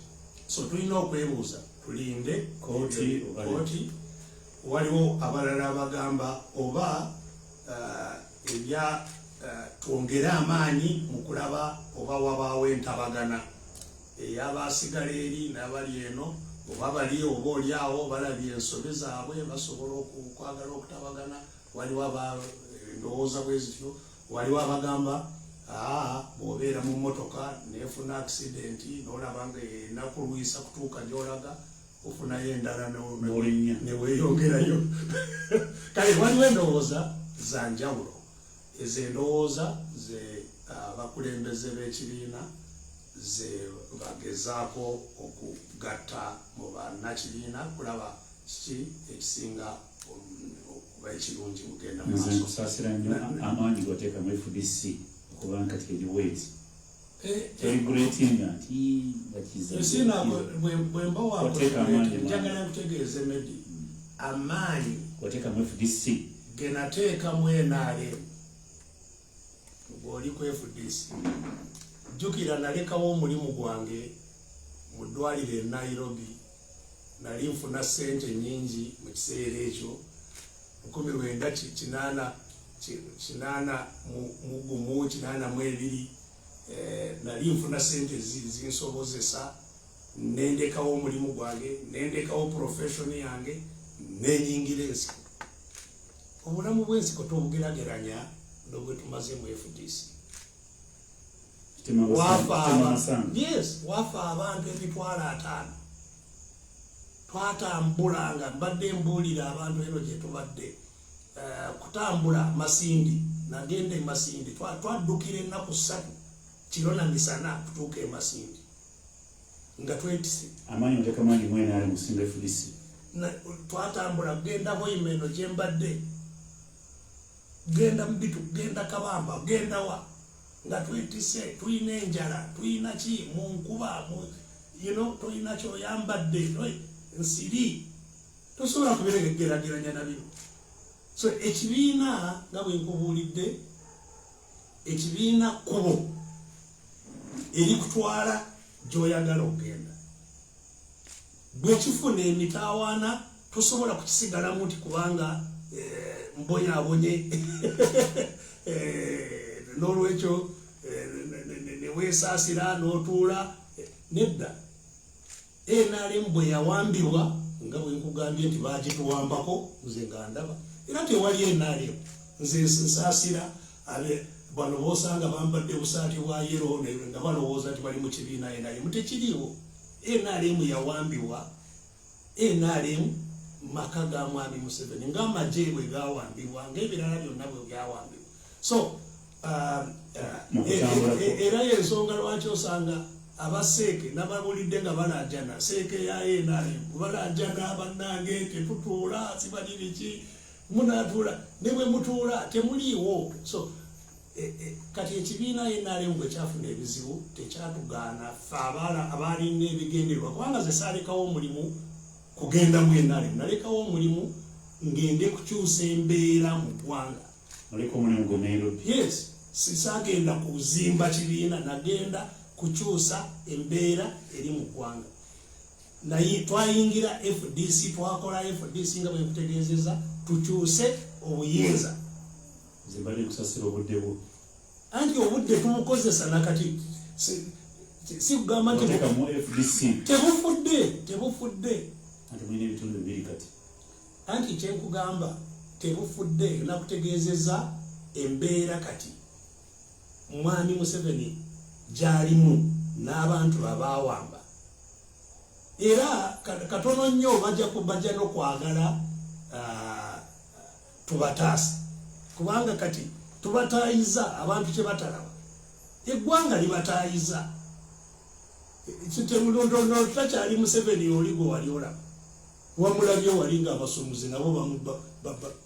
So tulina okwebuuza tulinde kooti. Waliwo abalala abagamba oba ebya twongere amaanyi mu kulaba oba wabaawo entabagana ey'abasigala eri n'abali eno, oba bali oba oli awo balabye ensobi zaabwe basobola okwagala okutabagana. Waliwo endowooza bwe zityo. Waliwo abagamba bw'obeera mu mmotoka neefuna accidenti n'olaba nga enakulwisa kutuuka gy'olaga, ofunayo endala neweeyongerayo. Kale waliwo endowooza za njawulo. Ezo endowooza ze abakulembeze b'ekibiina ze bagezaako okugatta mu bannakibiina kulaba kiki ekisinga okuba ekirungi mugenda mu maaso. Nkusaasira nnyo amaanyi g'oteeka mu FDC okubanga kati eriweeti celebrating nti esina bwe njagala nkutegeeze Medi, amaanyi g'oteeka mu FDC genateekamu NRM bw'oli ku FDC. Jjukira nalekawo omulimu gwange mu ddwaliro e Nairobi, nali nfuna ssente nnyingi mu kiseera ekyo 1982 nali nfuna ssente zinsobozesa, nendekawo omulimu gwange, nendekawo profession yange, nenyingira ensiko. Obulamu bw'ensiko tobugerageranya n'obwe tumaze mu FDC. Wafa abantu 5,000. Twatambulanga, mbadde mbuulira abantu eno gye tubadde kutambula Masindi, nagenda e Masindi, twaddukira ennaku 3 kiro na misana tutuuka e Masindi nga twetise. Amaanyi oteeka amaanyi mu NRM musinga FDC. Twatambula genda Hoimeno gye mbadde, genda Mbitu, genda Kabamba, genda wa nga twetise, tuyina enjala, tuyina ki mu nkuba, toyina kyoyambadde, nsiri, tosobola kubiregerageranya na bino. So ekibiina nga bwe nkubuulidde, ekibiina kubo eri kutwala gy'oyagala okugenda. Bwe kifuna emitaawaana tosobola kukisigalamu nti kubanga mbonyaabonye n'olwekyo neweesaasira n'otuula nedda. NRM bwe yawambibwa nga bwe nkugambye nti baagituwambako, nze nga ndaba era tewali NRM. Nze nsaasira bano boosanga bambadde busaati bwa yero nga balowooza nti bali mu kibiina NRM. Tekiriiwo. NRM yawambibwa. NRM maka ga mwami Museveni ng'amagye bwe gawambibwa ng'ebirala byonna bwe byawambibwa. So era y'ensonga lwaki osanga abaseeke nababulidde nga balajana seeke ya NRM balajana bannange tetutuula sibaliriki munatuula ne bwe mutuula temuliiwo. So kati ekibiina NRM bwe kyafuna ebizibu tekyatugaana ffe abalina ebigendererwa kubanga ze saalekawo omulimu kugenda mu NRM nalekawo omulimu ngende kukyusa embeera mu ggwanga. Yes, sisagenda kuzimba kibiina nagenda kukyusa embeera eri mu ggwanga. Naye twayingira FDC twakola FDC nga bwe nkutegeezeza tukyuse obuyinza. Zibali kusasira obudde bwo. Anti obudde tumukozesa nakati si kugamba nti tebufudde. Anti mulina ebitundu bibiri kati. Anti kyenkugamba tebufudde nakutegeezeza embeera kati mwami Museveni gyalimu n'abantu abaawamba. Era katono nnyo bajja n'okwagala tubataasa kubanga kati tubataayiza abantu kye batalaba. Eggwanga libataayiza. Ekitemulondo takyali Museveni oli gwe wali olaba. Wamulabye wali ng'abasumuzi nabo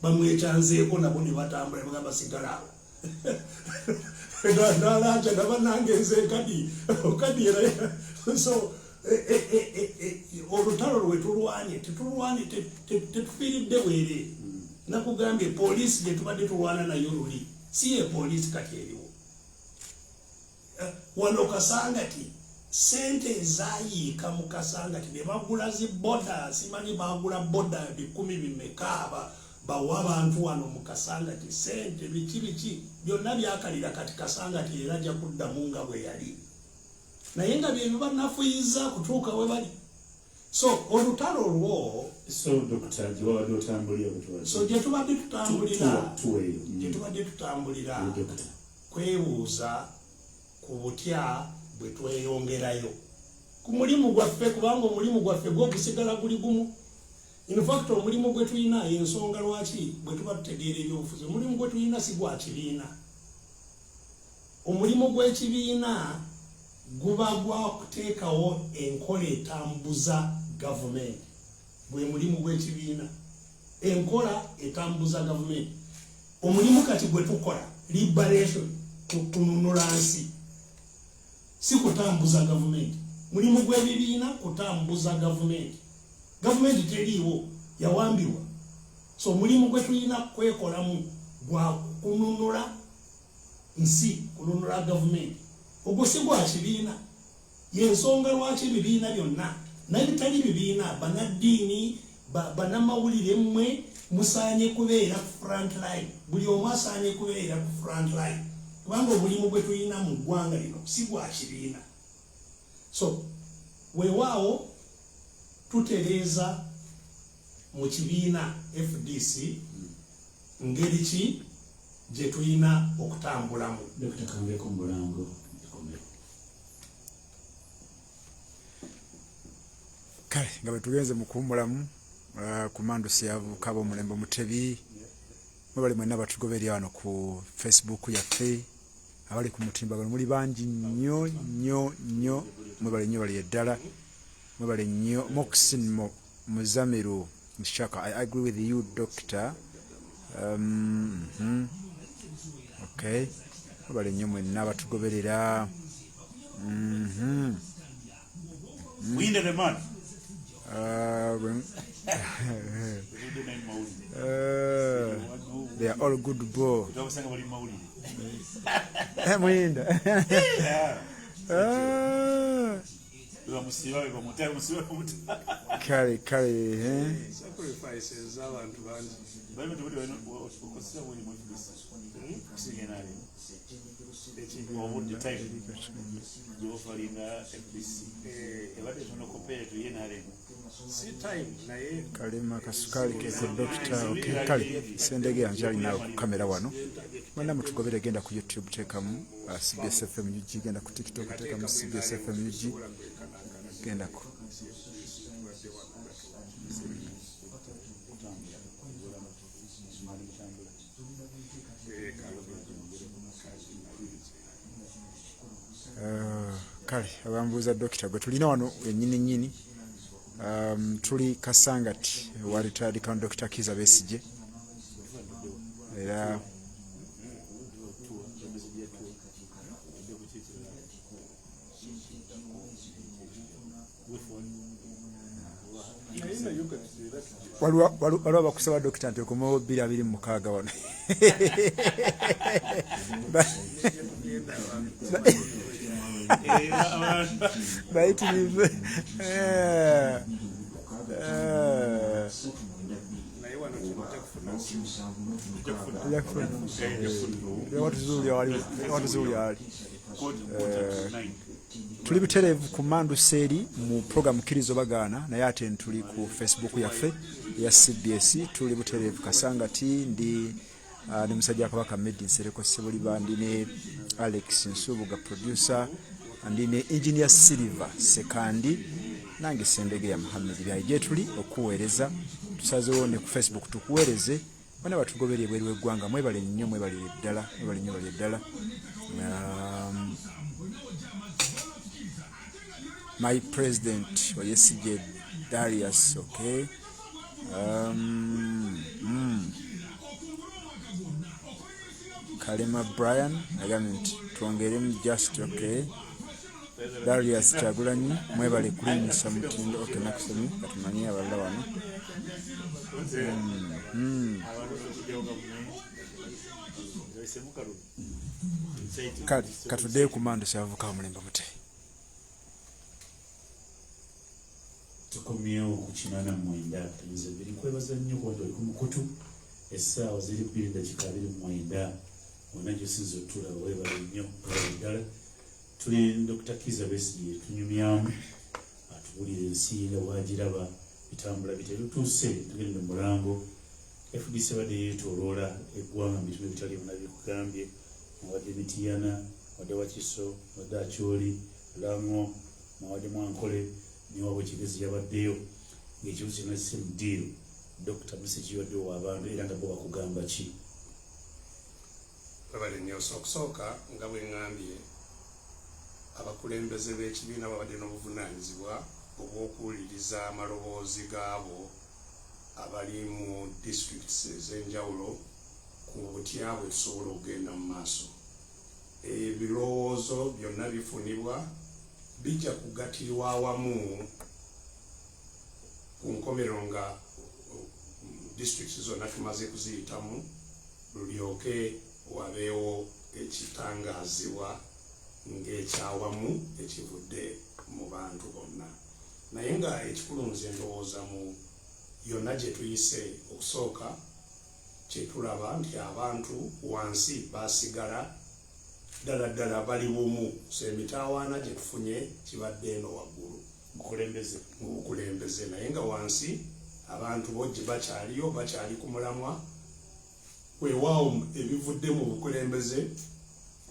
bamwekyanzeeko nabo ne batambula ne bagamba sigala awo. Nalanja nabanange nze kadi era so olutalo lwe tulwanye tetufiiridde bwere. Nakugambye poliisi gye tubadde tulwana nayo luli si ye poliisi kati eriwo. Wano Kasangati sente ezaayiika mu Kasangati ne bagula zi boda simanyi bagula boda 10 bimeka bawa abantu wano mu Kasangati sente biki byonna byakalira kati Kasangati era ajja kuddamu nga bwe yali naye nga bye banafuyiza kutuuka we bali. So olutalo olwo gye tubadde tutambulira kwebuuza ku butya bwe tweyongerayo ku mulimu gwaffe kubanga omulimu gwaffe gwo gusigala guli gumu. In fact omulimu gwe tulina ensonga lwaki bwe tuba tutegeera ebyobufuzi omulimu gwe tulina si gwa kibiina. Omulimu gw'ekibiina guba gwa kuteekawo enkola etambuza gavumenti. Bwe mulimu gw'ekibiina enkola etambuza gavumenti. Omulimu kati gwe tukola liberation kutununula nsi si kutambuza gavumenti. Mulimu gw'ebibiina kutambuza gavumenti. Gavumenti teriiwo yawambibwa. So mulimu gwe tulina kwekolamu gwa kununula nsi kununula gavumenti. Ogwo si gwa kibiina. Y'ensonga lwaki ebibiina byonna n'ebitali bibiina bannaddiini bannamawulire mmwe musaanye kubeera ku front line. Buli omu asaanye kubeera ku front line kubanga omulimu gwe tulina mu ggwanga lino si gwa kibiina. So weewaawo tutereeza mu kibiina FDC ngeri ki gye tulina okutambulamu. Dr. Kambeko Mulango. Kale nga bwe tugenze mu kuwummulamu ku Mandusi y'abavubuka b'omulembe Mutebi mwebali mwenna batugoberera wano ku Facebook yaffe abali ku mutimbagano muli bangi nnyo mwebali nnyo bali eddala mwebali nnyo Moxin Muzamiru Mshaka. I agree with you Doctor. Okay, mwebali nnyo mwenna batugoberera. Winde the man. They are all good boy. Mwinda. Kale sacrifices abantu bangi. Kalima kasukali keko Doctor. Okay, kale sendege yanjali nawe ku kamera wano mwana mutugobere genda ku YouTube tekamu CBS FM UG genda ku TikTok tekamu CBS FM UG genda ku kale abambuuza dokita gwe tulina wano ennyini tuli Kasangati wa retired Colonel Dr. Kizza Besigye era waliwo abakusaba dokita nti okomawo 226 wano bayitirive watuzuulya ali tuli butereevu ku Mandusa eri mu program Kkiriza Bagaana naye ate tuli ku Facebook yaffe ya CBS tuli butereevu Kasangati ndi ne musajja Kabaka Medi Nsereko Sebuliba ndi ne Alex Nsubuga producer ndi ne engineer Silver Sekandi nange Sendege ya Muhammad byaje tuli okuweereza tusazewo ne ku Facebook tukuweereze bana batugoberye ebweru w'eggwanga mwebale nnyo mwebale ddala my president Oyesigye Darius okay Kalema Brian agament tuongeremu just okay Darius Chagulanyi mwebale kulinyisa mutindo okay nakusomye katumanyia abalala wano katuddeyo ku Mandusa avuka omulembe mute tukomyewo ku 89 tubize biri kwebaza nnyo kwa ku mukutu essaawa ziri 2:29 onajo sinzo tula webale nnyo ddala tuli Dr. Kizza Besigye tunyumyamu atubulira ensinga wagiraba bitambula biterutuuse tugenda mulango FDC badde yeetooloola eggwanga mu bitundu bitali bikugambye wadde Mityana wadde Wakiso wadde Acholi Lango wadde Mwankole niwo bwekigezi yabaddeyo ng'ekibuzo kyonna si mudiiro Dr. Besigye wadde w'abantu era nga bo bakugamba ki babale nnyo okusooka nga bwe ŋŋambye abakulembeze b'ekibiina babadde n'obuvunaanyizibwa obw'okuwuliriza amaloboozi gaabo abali mu districts ez'enjawulo ku butya bwe tusobola okugenda mu maaso. Ebirowoozo byonna bifunibwa bijja kugatirwa awamu ku nkomero nga districts zonna tumaze kuziyitamu lulyoke wabeewo ekitangaazibwa ng'ekyawamu ekivudde mu bantu bonna. Naye nga ekikulu nze ndowooza mu yonna gye tuyise okusooka kye tulaba nti abantu wansi baasigala ddala bali bumu so emitaawaana gye tufunye kibadde eno waggulu mu bukulembeze naye nga wansi abantu bojje bakyaliyo bakyali ku mulamwa weewaawo ebivudde mu bukulembeze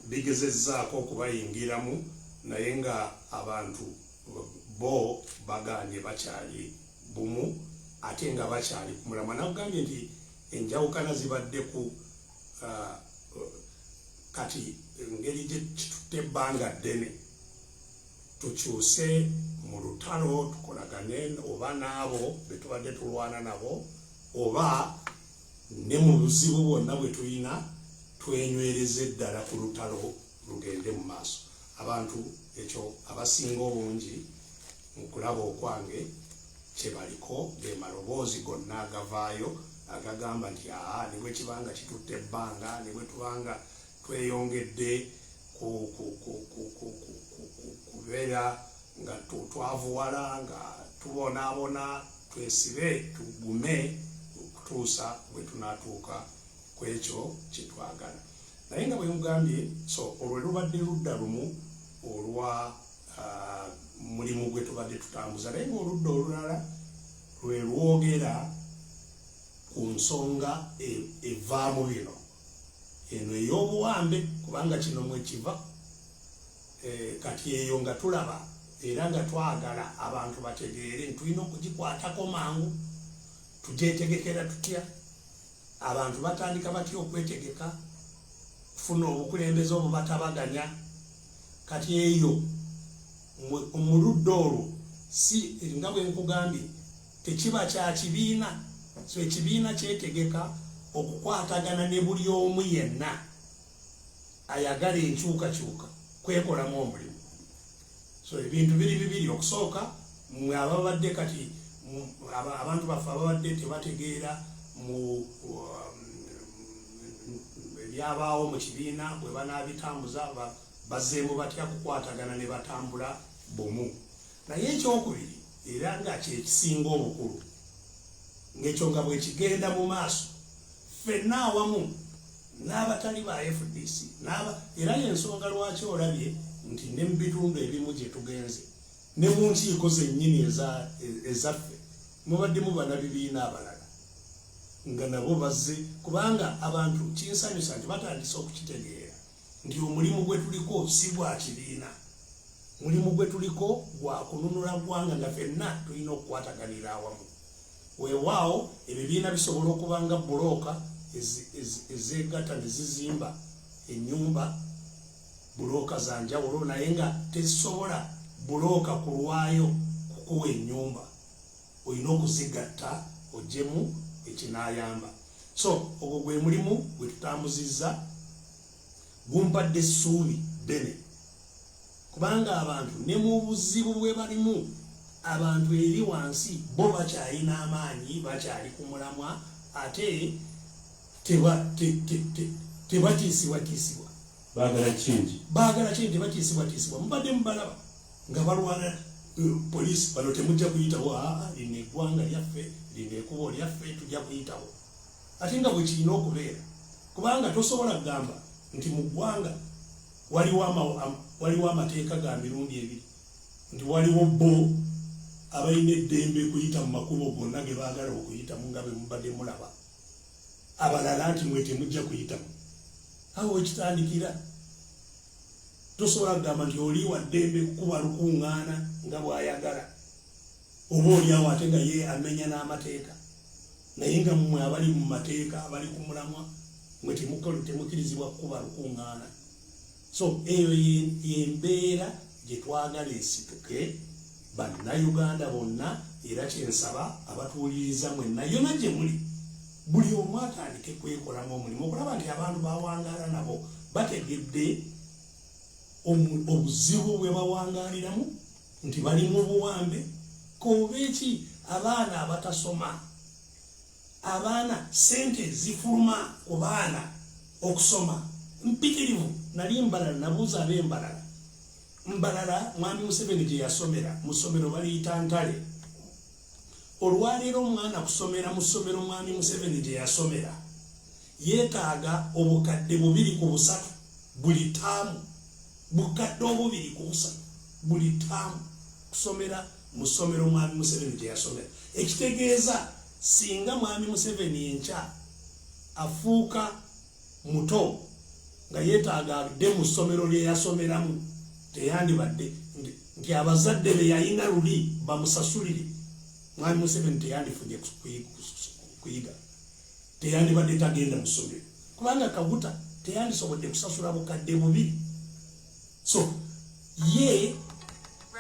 bigezezzaako okubayingiramu naye nga abantu bo bagaanye bakyali bumu ate nga bakyali ku mulamwa. Nakugambye nti enjawukana zibadde ku kati engeri gye kitutte ebbanga ddene tukyuse mu lutalo tukolagane oba n'abo be tubadde tulwana nabo oba ne mu buzibu bwonna bwe tulina twenywereze ddala ku lutalo lugende mu maaso. Abantu ekyo abasinga obungi mu kulaba okwange kye baliko ge maloboozi gonna agavaayo agagamba nti ne bwe kibanga kitutte ebbanga ne bwe tubanga tweyongedde kubeera nga twavuwala nga tubonaabona twesibe tugume okutuusa bwe tunaatuuka ku ekyo kye twagala. Naye nga bwe mugambye so olwo lubadde ludda lumu olwa mulimu gwe tubadde tutambuza naye ng'oludda olulala lwe lwogera ku nsonga evaamu bino eno ey'obuwambe kubanga kino mwe kiva kati eyo nga tulaba era nga twagala abantu bategeere ntulina okugikwatako mangu tugyetegekera tutya abantu batandika batya okwetegeka kufuna obukulembeze obubatabaganya kati eyo omuluddo olwo si nga bwe nkugambye tekiba kya kibiina. So ekibiina kyetegeka okukwatagana ne buli omu yenna ayagala enkyukakyuka kwekolamu omulimu. So ebintu biri bibiri. Okusooka mwe ababadde kati abantu baffe ababadde tebategeera mu ebyabaawo mu kibiina bwe banaabitambuza bazzeemu batya kukwatagana ne batambula bumu. Naye ekyokubiri era nga kyekisinga obukulu ng'ekyo nga bwe kigenda mu maaso ffenna awamu n'abatali ba FDC era y'ensonga lwaki olabye nti ne mu bitundu ebimu gye tugenze ne mu nkiiko zennyini ezaffe mubadde mu bannabibiina abalala nga nabo bazze, kubanga abantu kinsanyusa nti batandise okukitegeera nti omulimu gwe tuliko si gwa kibiina. Mulimu gwe tuliko gwa kununula ggwanga nga ffenna tulina okukwataganira awamu. Weewaawo ebibiina bisobola okuba nga bulooka ezeegatta ne zizimba ennyumba, bulooka za njawulo, naye nga tezisobola bulooka kulwayo kukuwa ennyumba. Olina okuzigatta oggyemu ekinaayamba. So ogwo gwe mulimu gwe tutambuzizza, gumpadde essuubi ddene, kubanga abantu ne mu buzibu bwe balimu abantu eri wansi bo bakyalina amaanyi, bakyali ku mulamwa, ate tebatiisibwatiisibwa. Baagala change tebatiisibwatiisibwa. Mubadde mubalaba nga balwana poliisi bano temujja kuyitawo, lino eggwanga lyaffe, lino ekkubo lyaffe tujja kuyitawo. Ate nga bwe kirina okubeera, kubanga tosobola kugamba nti mu ggwanga waliwo amateeka ga mirundi ebiri, nti waliwo bo abalina eddembe kuyita mu makubo gonna ge baagala okuyitamu nga bwe mubadde mulaba, abalala nti mwe temujja kuyitamu. Awo wekitandikira tosobola kugamba nti oli wa ddembe kukuba lukuŋŋaana nga bw'ayagala, oba oliawo ate nga ye amenya n'amateeka, naye nga mmwe abali mu mateeka abali ku mulamwa mwe temukirizibwa kukuba lukuŋŋaana. So eyo yembeera gye twagala esituke bannayuganda bonna, era kyensaba abatuwuliriza mwenna yonna gye muli, buli omu atandike kwekolamu omulimu okulaba nti abantu bawangaala nabo bategedde obuzibu bwe bawangaaliramu, nti bali mu buwambe. Kobeeki abaana abatasoma, abaana sente zifuluma ku baana okusoma. Mpitirivu nali Mbalala, nabuuza ab'Embalala. Mbalala mwami Museveni gye yasomera mu ssomero baliyita Ntale. Olwaleero omwana kusomera mu ssomero mwami Museveni gye yasomera yeetaaga obukadde 2 buli taamu, bukadde 2 buli taamu kusomera mu ssomero mwami Museveni gye yasomera. Ekitegeeza singa mwami Museveni enkya afuuka muto nga yeetaaga adde mu ssomero lye yasomeramu, teyandibadde nti abazadde be yayina luli bamusasulire, mwami Museveni teyandifunye kuyiga, teyandibadde tagenda mu ssomero, kubanga Kaguta teyandisobodde kusasula bukadde 2. So ye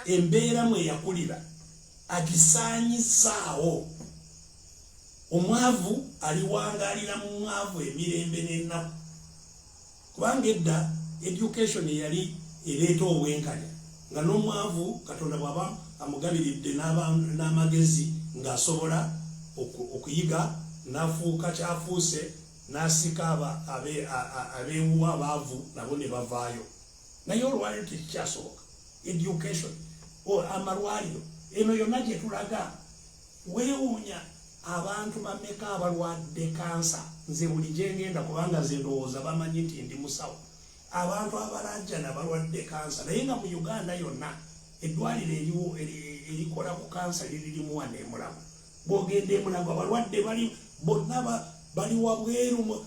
embeera mwe yakulira agisaanyisaawo. Omwavu aliwangaalira mu mwavu emirembe n'ennaku, kubanga edda education yali ereeta obwenkanya, nga n'omwavu Katonda bw'aba amugabiridde n'amagezi ng'asobola okuyiga n'afuuka kyafuuse, n'asika abeewuwa abaavu nabo ne bavaayo. Naye olwaleero tekikyasoboka. Education amalwaliro eno yonna gye tulaga, weewuunya abantu bameka abalwadde kansa. Nze buli gye ngenda, kubanga nze ndowooza bamanyi nti ndi musawo, abantu abalajjana balwadde kansa. Naye nga mu Uganda yonna eddwaliro eriwo erikola ku kansa liririmu wano e Mulago. Bw'ogenda e Mulago abalwadde bonna bali wabweru,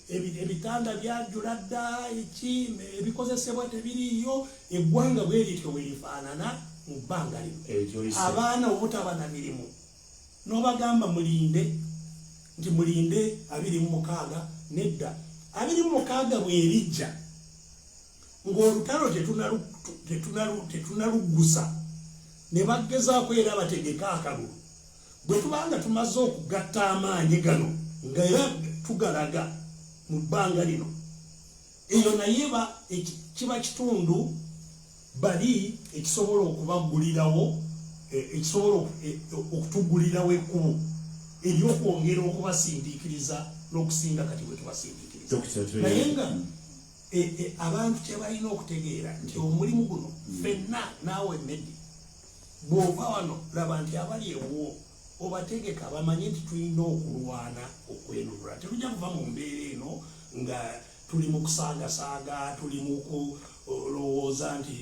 ebitanda byajjula dda, ebikozesebwa tebiriiyo. Eggwanga bwe lityo bwe lifaanana mu bbanga lino. Abaana obutaba na mirimu n'obagamba mulinde nti mulinde 26, nedda 26 bwe lijja ng'olutalo tetunaluggusa ne bagezaako era bategeka akalulu bwe tubanga tumaze okugatta amaanyi gano nga era tugalaga mu bbanga lino eyo naye kiba kitundu bali ekisobola okubaggulirawo ekisobola okutugulirawo ekkubo eryokwongera okubasindiikiriza n'okusinga kati bwe tubasindiikiriza naye nga abantu kye balina okutegeera nti omulimu guno ffenna naawe Meddy bw'ova wano laba nti abali ewuwo obategeka bamanye nti tulina okulwana okwenunula tetujja kuva mu mbeera eno nga tuli mu kusaagasaaga tuli mu kulowooza nti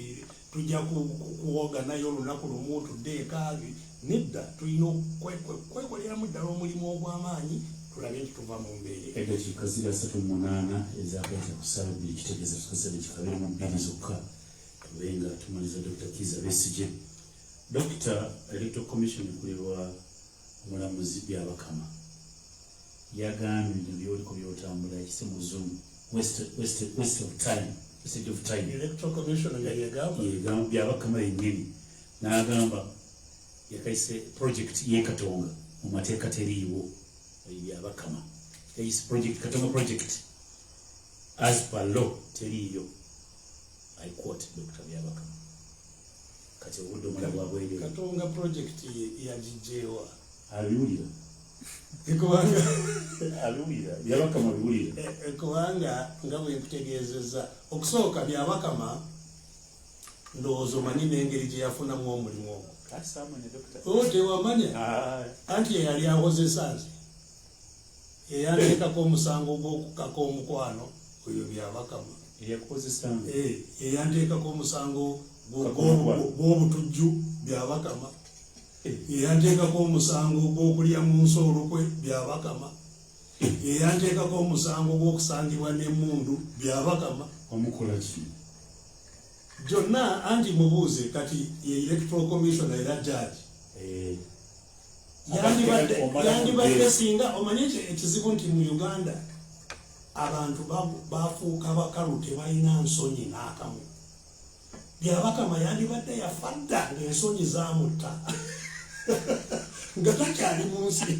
tujja kuwoga nayo olunaku lumu tudde eka nedda tulina kwekoleramu ddala omulimu ogw'amaanyi tulabe nti tuva mu mbeera eddakiika ziri 38 ezakayita ku ssaawa 2 kitegeeza tukasale kikabere mu 2 zokka tube nga tumaliza Dr. Kizza Besigye. Dr. Electoral Commission ekulirwa omulamuzi Byabakama yagambye bino byoliko byotambula ekise mu Zoom waste of time. Electoral Commission yagamba Byabakama yennyini n'agamba yakaise project y'Ekatonga mu mateeka teriiwo Byabakama is project Katonga project as per law teriiyo. I quote Dr. Byabakama kati obudde omwana bwabwerere Katonga project yagijeewa abiwulira kubanga abiwulira Byabakama abiwulira kubanga nga bwe nkutegeezezza okusooka Byabakama ndowooza omanyi n'engeri gye yafunamu omulimu ogwo tewamanya anti yeyali ahozesa nze yeyanteekako omusango gw'okukaka omukwano oyo Byabakama yeyanteekako omusango gw'obutujju Byabakama yeyanteekako omusango gw'okulya mu nsi olukwe Byabakama yeyanteekako omusango gw'okusangibwa n'emmundu Byabakama omukola ki gyonna anti mubuuze kati ye Electoral Commission era judge yandibadde singa omanye ekizibu nti mu Uganda abantu bafuuka bakalu tebalina nsonyi n'akamu. Byabakama yandibadde yafadda ng'ensonyi zaamutta nga takyali mu nsi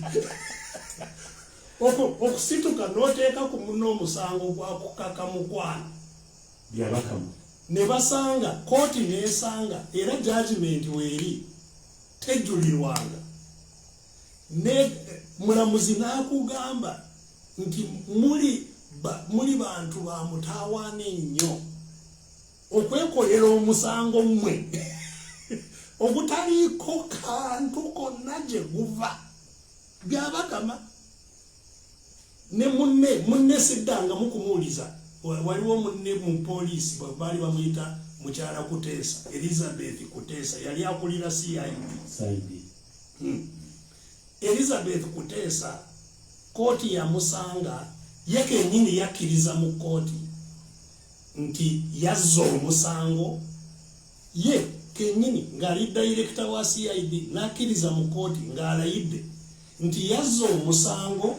okusituka n'oteeka ku munno omusango gwa kukaka mukwano Byabakama ne basanga kooti n'esanga era judgment weeri tejjulirwanga ne mulamuzi n'akugamba nti muli bantu ba mutaawaana ennyo okwekolera omusango mmwe ogutaliiko kantu konna gye guva. Byabakama ne munne siddanga mukumuuliza waliwo munne mu poliisi baali bamuyita mukyala Kuteesa Elizabeth Kuteesa yali akulira CID. Elizabeth Kuteesa kooti yamusanga ye kennyini yakkiriza mu kooti nti yazza omusango ye kennyini ng'ali director wa CID n'akkiriza mu kooti ng'alayidde nti yazza omusango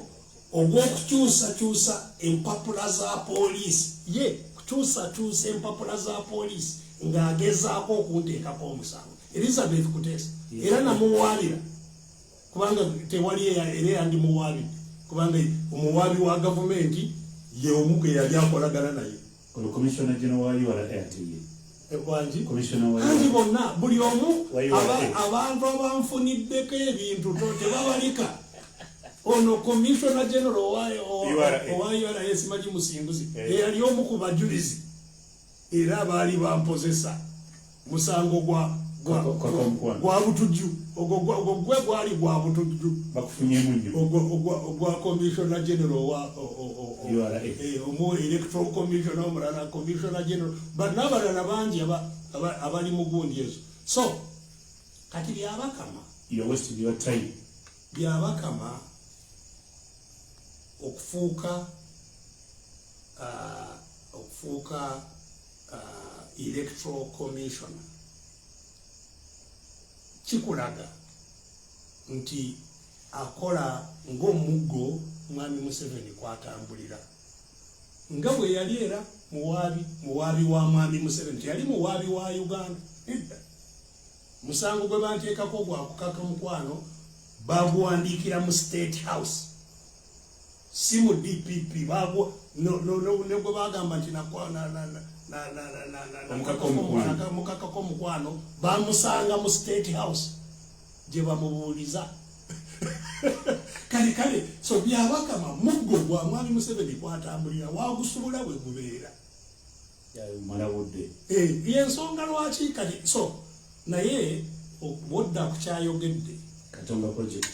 ogw'okukyusakyusa empapula za poliisi ye kukyusakyusa empapula za poliisi ng'agezaako okunteekako omusango Elizabeth Kuteesa era namuwaabira kubanga tewali era yandimuwaabidde kubanga omuwaabi wa gavumenti ye omu ge yali akolagana naye Commissioner General anti bonna buli omu abantu abanfuniddeko ebintu tebabalika ono Commissioner General owa URA Simanyi Musinguzi eyali omu ku bajulizi era baali bampozesa musango gwa butujju ogwo gwe gwali gwa butujju bakufunyemu nnyo ogwa Commissioner General wa omu Electoral Commission omulala Commissioner General n'abalala bangi abali mu gundi ezo. So kati Byabakama Byabakama okufuuka Electoral Commissioner kikulaga nti akola ng'omuggo mwami Museveni kwatambulira nga bwe yali era muwaabi wa mwami Museveni teyali muwaabi wa Uganda edda. Musango gwe banteekako gwa kukaka mukwano baguwandiikira mu State House si mu DPP ne gwe bagamba nti mukakako mukwano bamusanga mu State House gye bamubuuliza kale so byabakama muggo gwa mwami Museveni kwatambulira wagusobola we gubeera yensonga lwaki kati so naye wodda kukyayogedde Katonga project.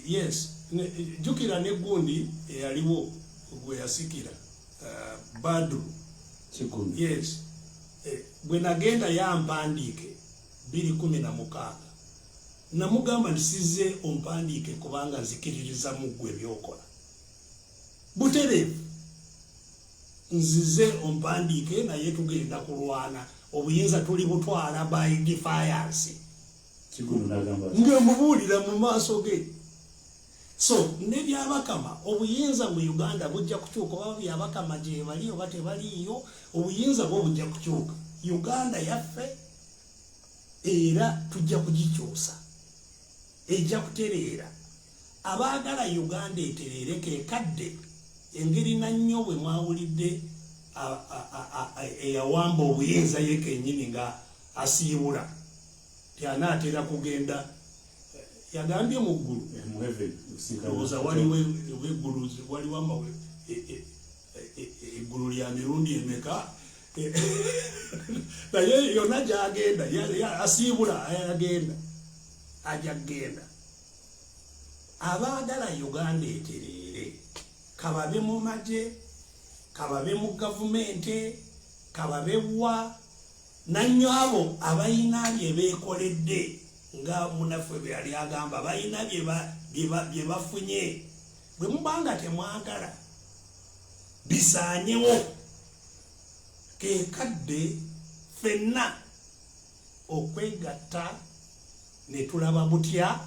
Yes, jukira ne gundi eyaliwo gwe yasikira Badru Chikundi. Yes, bwe nagenda yampandiike 2016 namugamba nsize ompandiike kubanga nzikiririza mu ggwe ebyokola butereevu nzize ompandiike naye tugenda kulwana obuyinza tuli butwala by defiance ng'emubuulira mu maaso ge. So ne byabakama obuyinza mu Uganda bujja kukyuka oba byabakama gye bali oba tebaliiyo obuyinza bwo bujja kukyuka. Uganda yaffe era tujja kugikyusa ejja kutereera. Abaagala Uganda etereereke kadde engeri nannyo bwe mwawulidde eyawamba obuyinza ye kennyini nga asiibula anaatera kugenda yagambye mu ggulu oza waliwo eggulu waliwo eggulu lya mirundi emeka naye yonna gyagenda asiibula ayagenda ajja kgenda. Abaagala Uganda etereere kababe mu magye kababe mu gavumenti kababe wa nannyo abo abayina bye beekoledde nga munaffe bwe yali agamba bayina bye bafunye bwe mubanga temwagala bisaanyewo kekadde ffenna okwegatta ne tulaba butya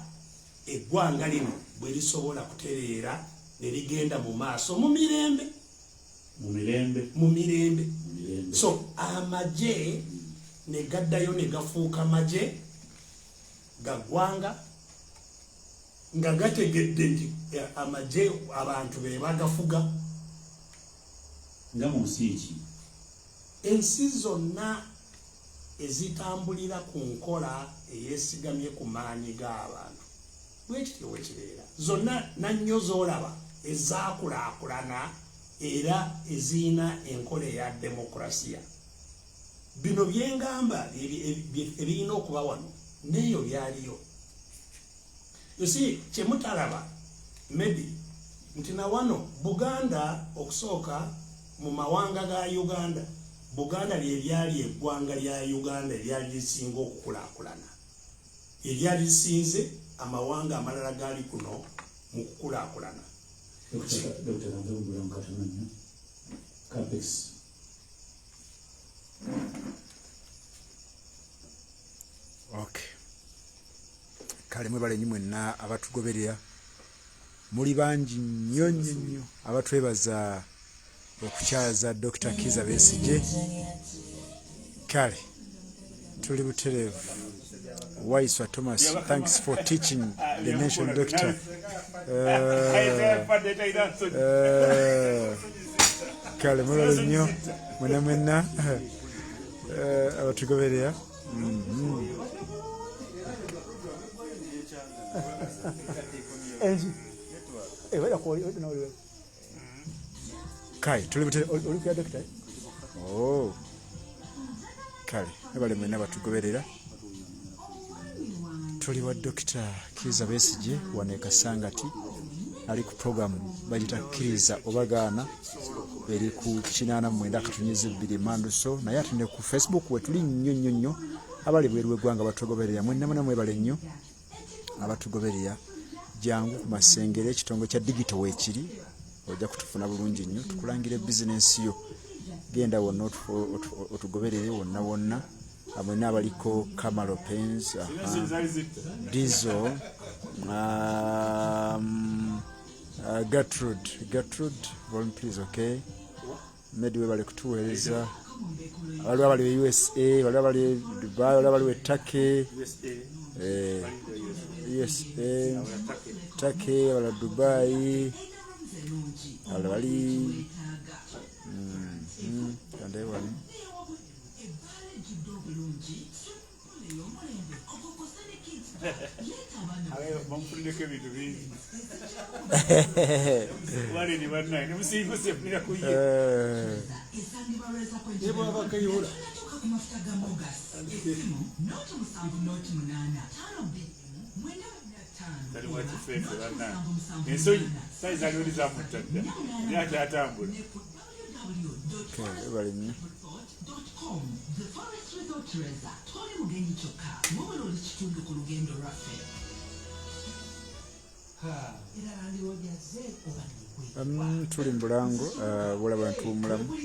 eggwanga lino bwe lisobola kutereera ne ligenda mu maaso mu mirembe. So amagye ne gaddayo ne gafuuka magye gaggwanga nga gategedde nti amagye abantu be bagafuga nga mu nsi ki. Ensi zonna ezitambulira ku nkola eyeesigamye ku maanyi g'abantu bwekityo wekibeera zonna nannyo zoolaba ezaakulaakulana era eziyina enkola eya demokrasiya. Bino byengamba ebirina okuba wano neeyo byaliyo. Yosi kyemutalaba maybe nti na wano Buganda okusooka mu mawanga ga Uganda Buganda lyali eggwanga lya Uganda eryali lisinga okukulaakulana eryali lisinze amawanga amalala gaali kuno mu kukulaakulana. Okay. Kale mwebale nnyo mwenna abatugoberera muli bangi nnyo abatwebaza okukyaza Dr. Kizza Besigye. Kale tuli butereevu. Waiswa Thomas, thanks for teaching the nation, Doctor. Kale mwebale nnyo mwenna abatugoberera. Kai, tuli olikuya Doctor? Oh. Kale, ebale mwena batugoberera. Tuli wa Dr. Kizza Besigye wane Kasangati ali ku programu bagita Kkiriza Obagaana eri ku 89.2 Manduso naye atende ku Facebook we tuli nnyo abali bweru eggwanga batugoberera mwenna mwebale nnyo abatugoberera jangu ku masengere ekitongo kya digital weekiri ojja kutufuna bulungi nnyo tukulangire business yo genda wonna otugoberere wonna amwena abaliko Kamalo Pens Diesel Gertrude volume please, okay. Medi webale kutuweereza waliwo abali USA waliwo abali Dubai waliwo abali Turkey USA Turkey wala Dubai wala bali kande wani ayo bamfulike bitu bingi wale ni bana ni musigo sepira kuye yebo abakayura tali wati fefe bana ensonyi saiza lori za mutadda yake atambula okay bali ni tuli Mbulango bola bantu mulamu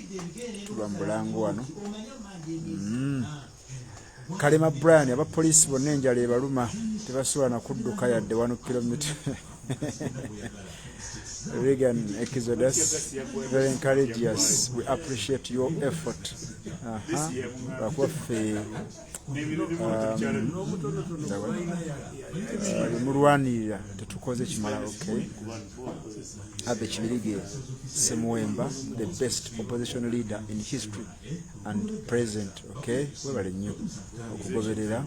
tuba Mbulango wano Kalema Brian aba police bonna enjala ebaluma tebasobola na kudduka yadde 1 kilomita Regan Exodus very encourageous we appreciate your effort bakwafe mulwanirira tetukoze kimala okay Abe Kibirige Semuwemba the best opposition leader in history and present okay webale nnyo okugoberera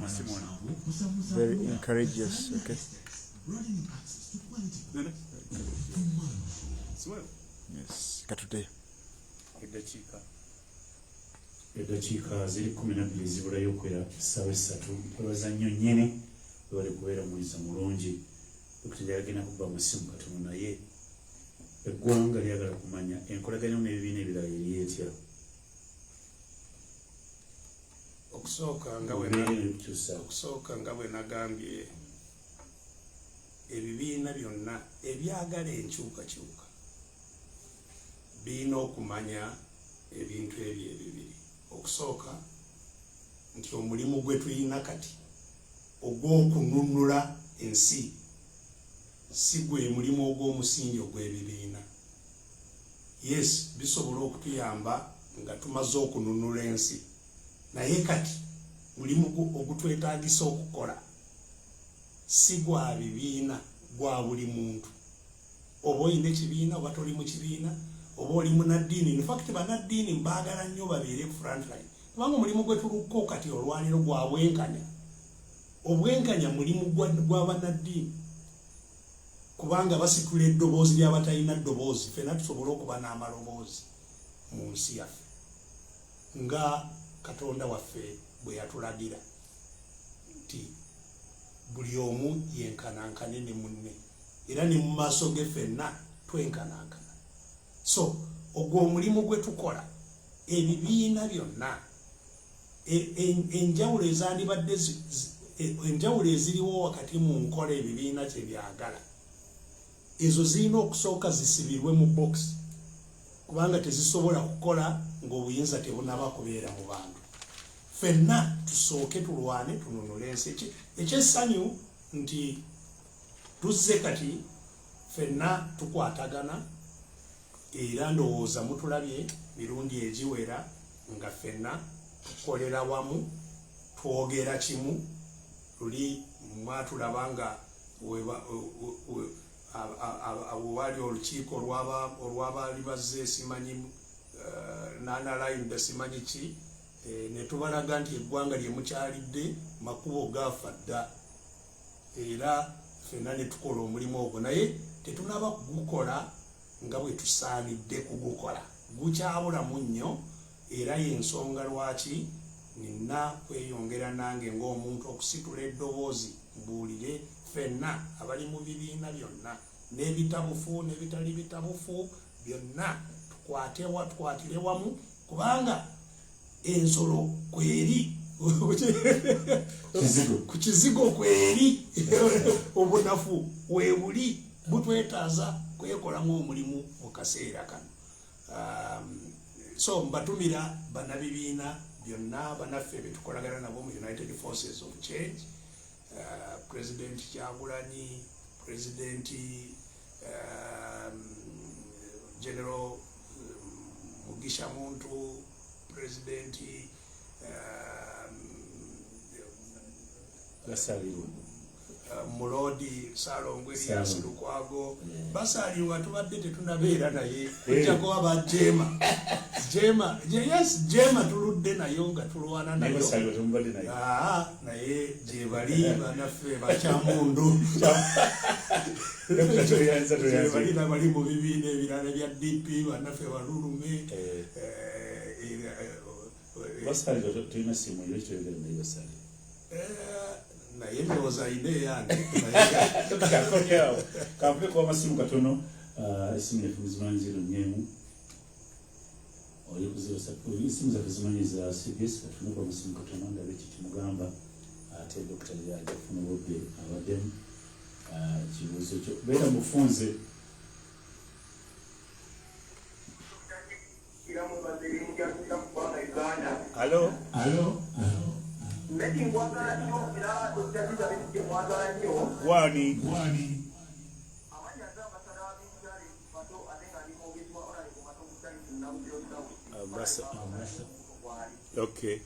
very encourageous okay yes katute eddakiika ziri 12 zibulayo okwera ssaawa 3 twebaza nnyo nnyini webali kubeera muliza mulungi okutegera agenda kubba musimu katono naye eggwanga lyagala kumanya enkolaganya n'ebibiina ebirala eri etya okusooka nga bwe nagambye ebibiina byonna ebyagala enkyukakyuka birina okumanya ebintu ebyo ebibiri okusooka nti omulimu gwe tulina kati ogw'okununula ensi si gwe mulimu ogw'omusingi ogw'ebibiina yes bisobola okutuyamba nga tumaze okununula ensi naye kati mulimu ogutwetaagisa okukola si gwa bibiina gwa buli muntu oba oyina ekibiina oba toli mu kibiina oba oli munaddiini infact bannaddiini mbaagala nnyo babeere ku frontline kubanga omulimu gwe tulukko kati olwaniro gwa bwenkanya obwenkanya mulimu gwa bannaddiini kubanga basitula eddoboozi ly'abatalina ddoboozi ffenna tusobole okuba n'amaloboozi mu nsi yaffe nga Katonda waffe bwe yatulagira nti buli omu yenkanankane ne munne era ne mu maaso ge ffenna twenkanankana so ogwo omulimu gwe tukola ebibiina byonna enjawulo ezandibadde enjawulo eziriwo wakati mu nkola ebibiina kye byagala ezo zirina okusooka zisibirwe mu box kubanga tezisobola kukola ng'obuyinza tebunaba kubeera mu bantu ffenna tusooke tulwane tununule ensi ekyessanyu nti tuzze kati ffenna tukwatagana era ndowooza mutulabye mirundi egiwera nga ffenna tukolera wamu twogera kimu luli mwatulaba nga wali olukiiko olw'abaali bazze simanyi nanalayinda simanyi ki ne tubalaga nti eggwanga lye mukyalidde makubo gaafa dda era ffenna ne tukola omulimu ogwo naye tetunaba kugukola nga bwe tusaanidde kugukola gukyabulamu nnyo era y'ensonga lwaki nina kweyongera nange ng'omuntu okusitula eddoboozi mbuulire ffenna abali mu bibiina byonna n'ebitabufu n'ebitali bitabufu byonna tukwatire wamu kubanga ensolo kweri ku kizigo kweri obunafu weebuli butwetaaza kwekolamu omulimu mu kaseera kano so mbatumira bannabibiina byonna banaffe betukolagana nabo mu United Forces of Change President Kyagulanyi President General Mugisha Muntu, President Mulodi Salongwe Elias Lukwago basaliwa tubadde tetunabeera naye kujjako aba Jema tuludde nayo nga tulwana nayo naye gye bali banaffe bakyamundu balina bali mu bibiina ebirala bya DP banaffe balulume tulina simu naye ndowooza ine yange kampeko amasimu katono esimu yaffe muzimanyi 0 oli ku esimu zaffe zimanyi za CBS katuneko amasimu katono ndabe kikimugamba ate Dr. Yajafuna Obbe abaddemu kibuuzo kyo beera mufunze Hello. Wani. Okay.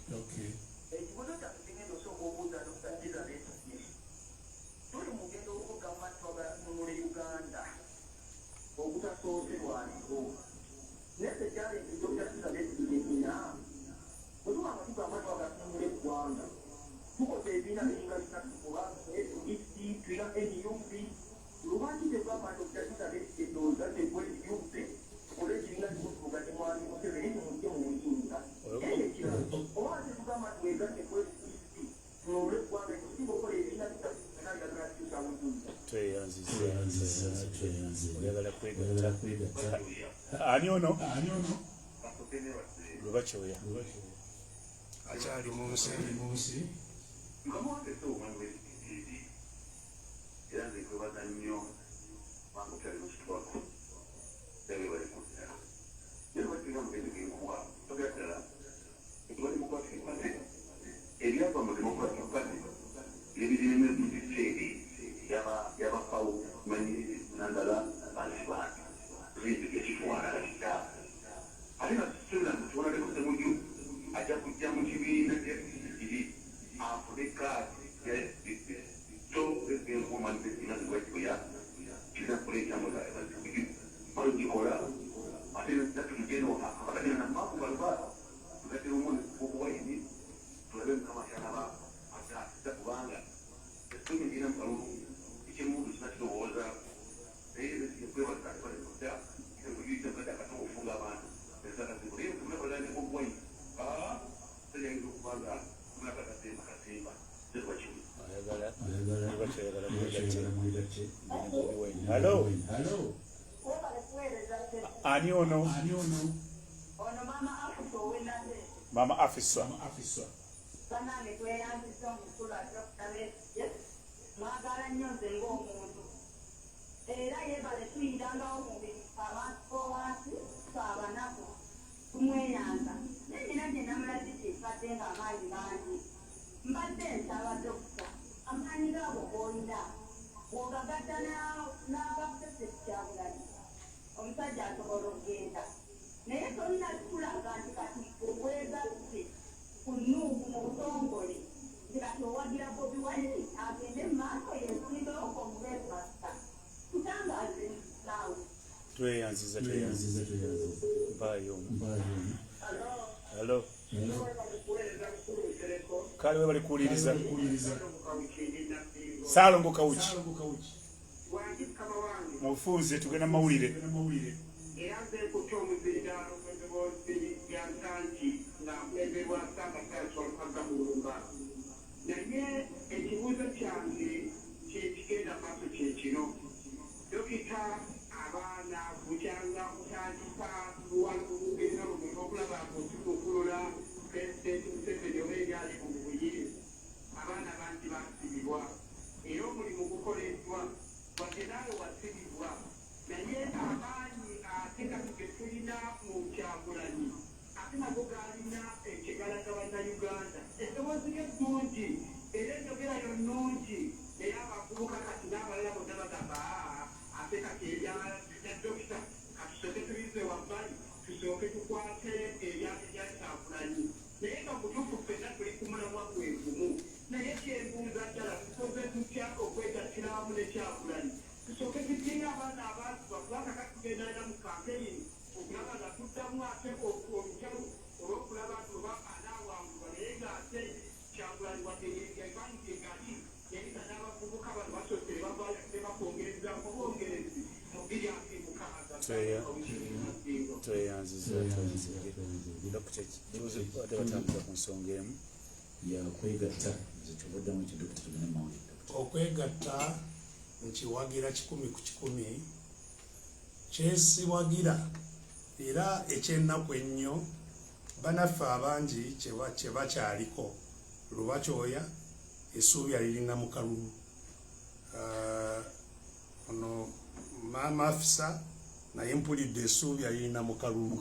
Ani ono? Lubachoya. Achali munsi. Hello. Ani ono? Ono Mama Afisa. Banane kweyanzisa omukulu Dr. Mwagala nnyo nze ng'omuntu. Era yebale tuyirangawo mubiri abantu wansi twabanaku tumweyanza. Nennina gye namulazi kyekadde ng'amaanyi mangi. Mbadde nsaba Dokita amaanyi gaabo g'olina bw'ogagatta n'abapesesi Kyagulanyi omusajja asobola okugenda. Naye tolina kulaga nti kati obwegatte ku Nuupu mu butongole nti kati owagira Bobi Wine agende mu maaso yeesulirewo omubeebasa tutangaaze naawe. Tweyanziza. Mbayo. Hello. Kale we bali kuwuliriza. Salongo Kawuki. Mufunze tugenda mawulire. Era nze kutya omuzinda omwezi ya Nsangi ng'akulemberwa Ssaabasajja Olukaga Mulumba. Naye ekibuuzo kyange kyekigenda maaso kye kino. Dokita abaana bukyanga kutandika luwalugenda lugenda okulaba okulola Pulezidenti Museveni oba ebyali mu buyiri. Abaana bangi basibibwa. Era omulimu gukoleddwa wadde naawe wasibibwa. Naye abaanyi tweyanziza batambuza ku nsonga emu yakwegatta zekibaddamu ekidokita tugenda mawulire. okwegatta nkiwagira 100 kyesiwagira era ekyennaku ennyo banaffe abangi kyebakyaliko lubakyoya essuubi alirina mu kalulu. Ono maama afisa naye mpulidde essuubi alirina mu kalulu.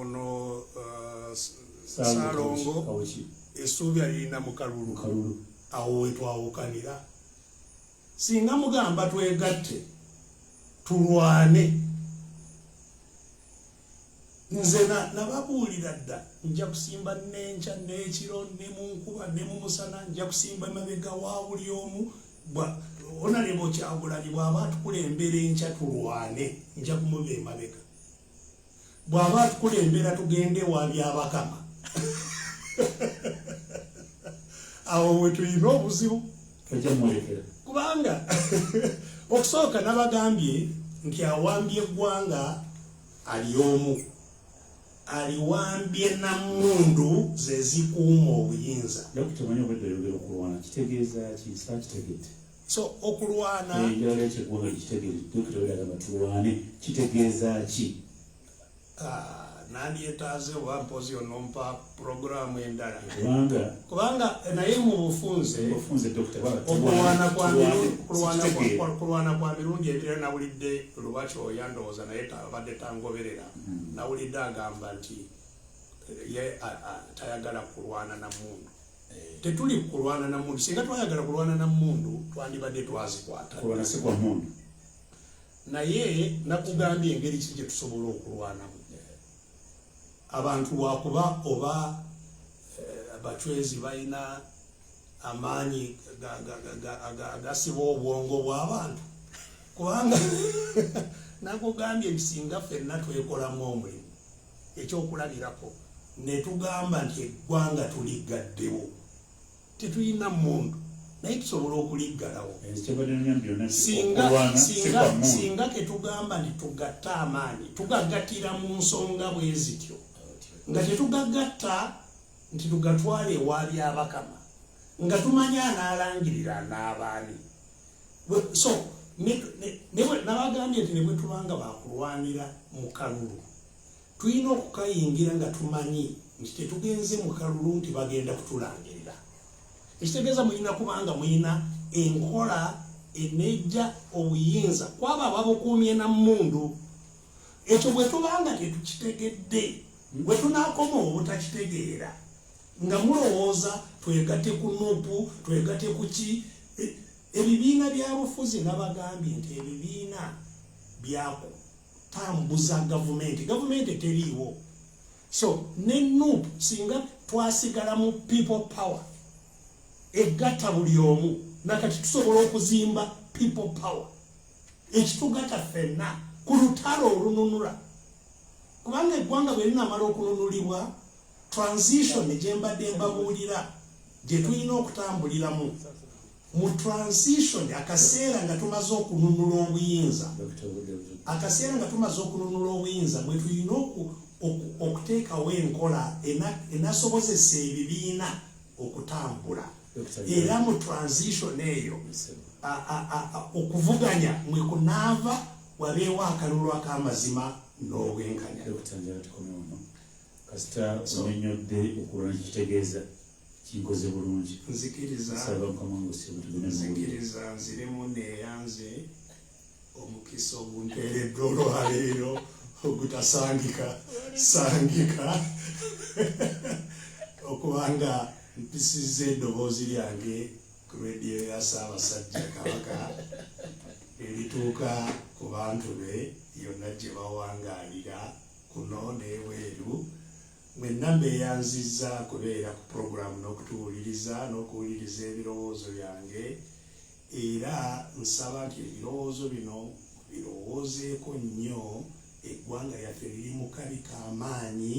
Ono Saalongo essuubi alirina mu kalulu. Awo wetwawukanira. Singa mugamba twegatte tulwane, nze nababuulira dda nja kusimba n'enkya n'ekiro ne mu nkuba ne mu musana, nja kusimba emabega wa buli omu. Honorable Kyagulanyi bw'aba atukulembera enkya tulwane, nja kumuba emabega. Bw'aba atukulembera tugende wa byabakama awo we tulina obuzibu. Kubanga okusooka nabagambye nti awambye eggwanga ali omu, aliwambye Nammundu ze zikuuma obuyinza. So okulwana nandyetaaze oba mpozi onompa puroguramu endala kubanga naye mu bufunze okulwana kwa mirundi ebirala nawulidde Lubakyoya ndowooza naye abadde tangoberera, nawulidde agamba nti ye tayagala kulwana na Nammundu. Tetuli kulwana na Nammundu. Singa twayagala kulwana na Nammundu twandibadde twazikwata. Naye nakugambye engeri ki gye tusobola okulwanamu. Abantu wakuba oba abachwezi balina amaanyi agasiba obwongo bw'abantu. Kubanga nakugambye nti singa ffenna twekolamu omulimu ekyokulabirako ne tugamba nti eggwanga tuliggaddewo, tetulina Nammundu naye tusobola okuliggalawo. Singa ketugamba nti tugatta amaanyi tugaggatira mu nsonga bwe zityo, nga tetugagatta nti tugatwala ewa byabakama, nga tumanya anaalangirira n'abaani. So nabagambye nti ne bwe tubanga bakulwanira mu kalulu tulina okukayingira nga tumanyi nti tetugenze mu kalulu nti bagenda kutulangirira. Ekitegeeza mulina kubanga mulina enkola enejja obuyinza kwaba ababukuumye Nammundu. Ekyo bwe tubanga tetukitegedde, bwe tunaakoma obutakitegeera nga mulowooza twegatte ku Nuupu, twegatte ku ki, ebibiina byabufuzi nabagambye nti ebibiina byakutambuza gavumenti teriiwo. So ne Nuupu singa twasigala mu people power egatta buli omu, nakati tusobola okuzimba people power ekitugatta ffenna ku lutalo olununula. Kubanga eggwanga bwe linamala okununulibwa, transition gye mbadde mbabuulira gye tulina okutambuliramu mu transition, akaseera nga tumaze okununula obuyinza bwe tulina okuteekawo enkola enasobozesa ebibiina okutambula. Era mu transition eyo okuvuganya mwe kunaava wabeewo akalulu ak'amazima n'obwenkanya. Kasita omennyodde okulwana kitegeeza kinkoze bulungi. Nzikiriza nziremu neeyanze omukisa ogunteereddwa olwaleero ogutasangika okubanga mpisizza eddoboozi lyange ku rediyo ya Ssaabasajja Kabaka erituuka ku bantu be yonna gye bawangaalira kuno n'ebweru. Mwenna mbeeyanzizza kubeera ku puroguramu n'okutuwuliriza n'okuwuliriza ebirowoozo byange, era nsaba nti ebirowoozo bino birowoozeeko nnyo. Eggwanga lyaffe liri mu kabi k'amaanyi,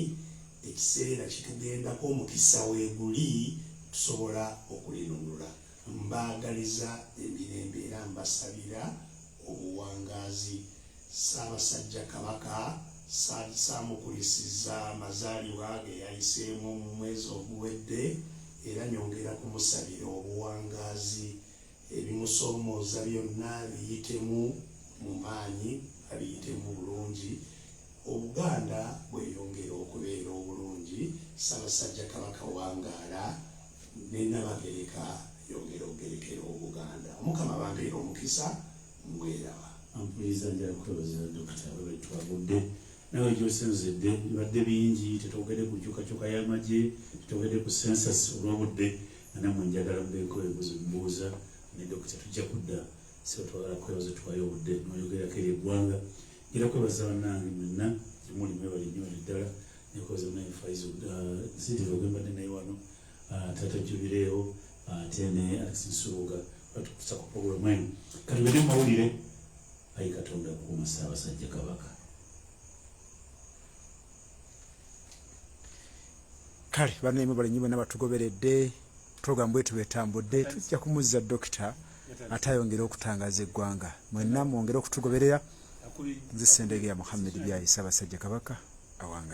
ekiseera kitugendako omukisa weeguli tusobola okulinunula. Mbaagaliza emirembe era mbasabira obuwangaazi. Ssaabasajja Kabaka saamukulisiza amazaalibwa ge yayiseemu mu mwezi oguwedde, era nyongera kumusabira obuwangaazi, ebimusoomooza byonna biyitemu mu maanyi, abiyitemu bulungi, Obuganda bweyongera okubeera obulungi. Ssaabasajja Kabaka wangaala, ne Nabagereka yongera okugerekera Obuganda. Omukama bambeera omukisa, mbweraba. Ampuliriza njala kwebaza Dokita bwe twavudde nawe gy'osenzedde bibadde bingi, tetwogedde ku nkyukakyuka y'amagye, tetwogedde ku census olw'obudde, nammwe njagala mubeeko ebibuuzo bibuuza ne Dokita tujja kudda so twagala kwebaza tuwaye obudde n'oyogerako eri eggwanga. Njagala kwebaza bannange mwenna gye muli mwebale nnyo ddala, nekwebaza munaye Faizo Zidiro gwe mbadde naye wano, Taata Jubireewo ate ne Alex Nsubuga batukusa ku puroguramu eno. Katugende mu mawulire. Ayi Katonda kuuma Ssaabasajja Kabaka. Kale bannaye bali nnyo bonna batugoberedde, puroguramu bwetu bwetambudde, tujja kumuzza Dokita ate ayongere okutangaza eggwanga. Mwenna mwongere okutugoberera. Nze Ssendegeya Muhammad Byayi, Ssaabasajja Kabaka awanga.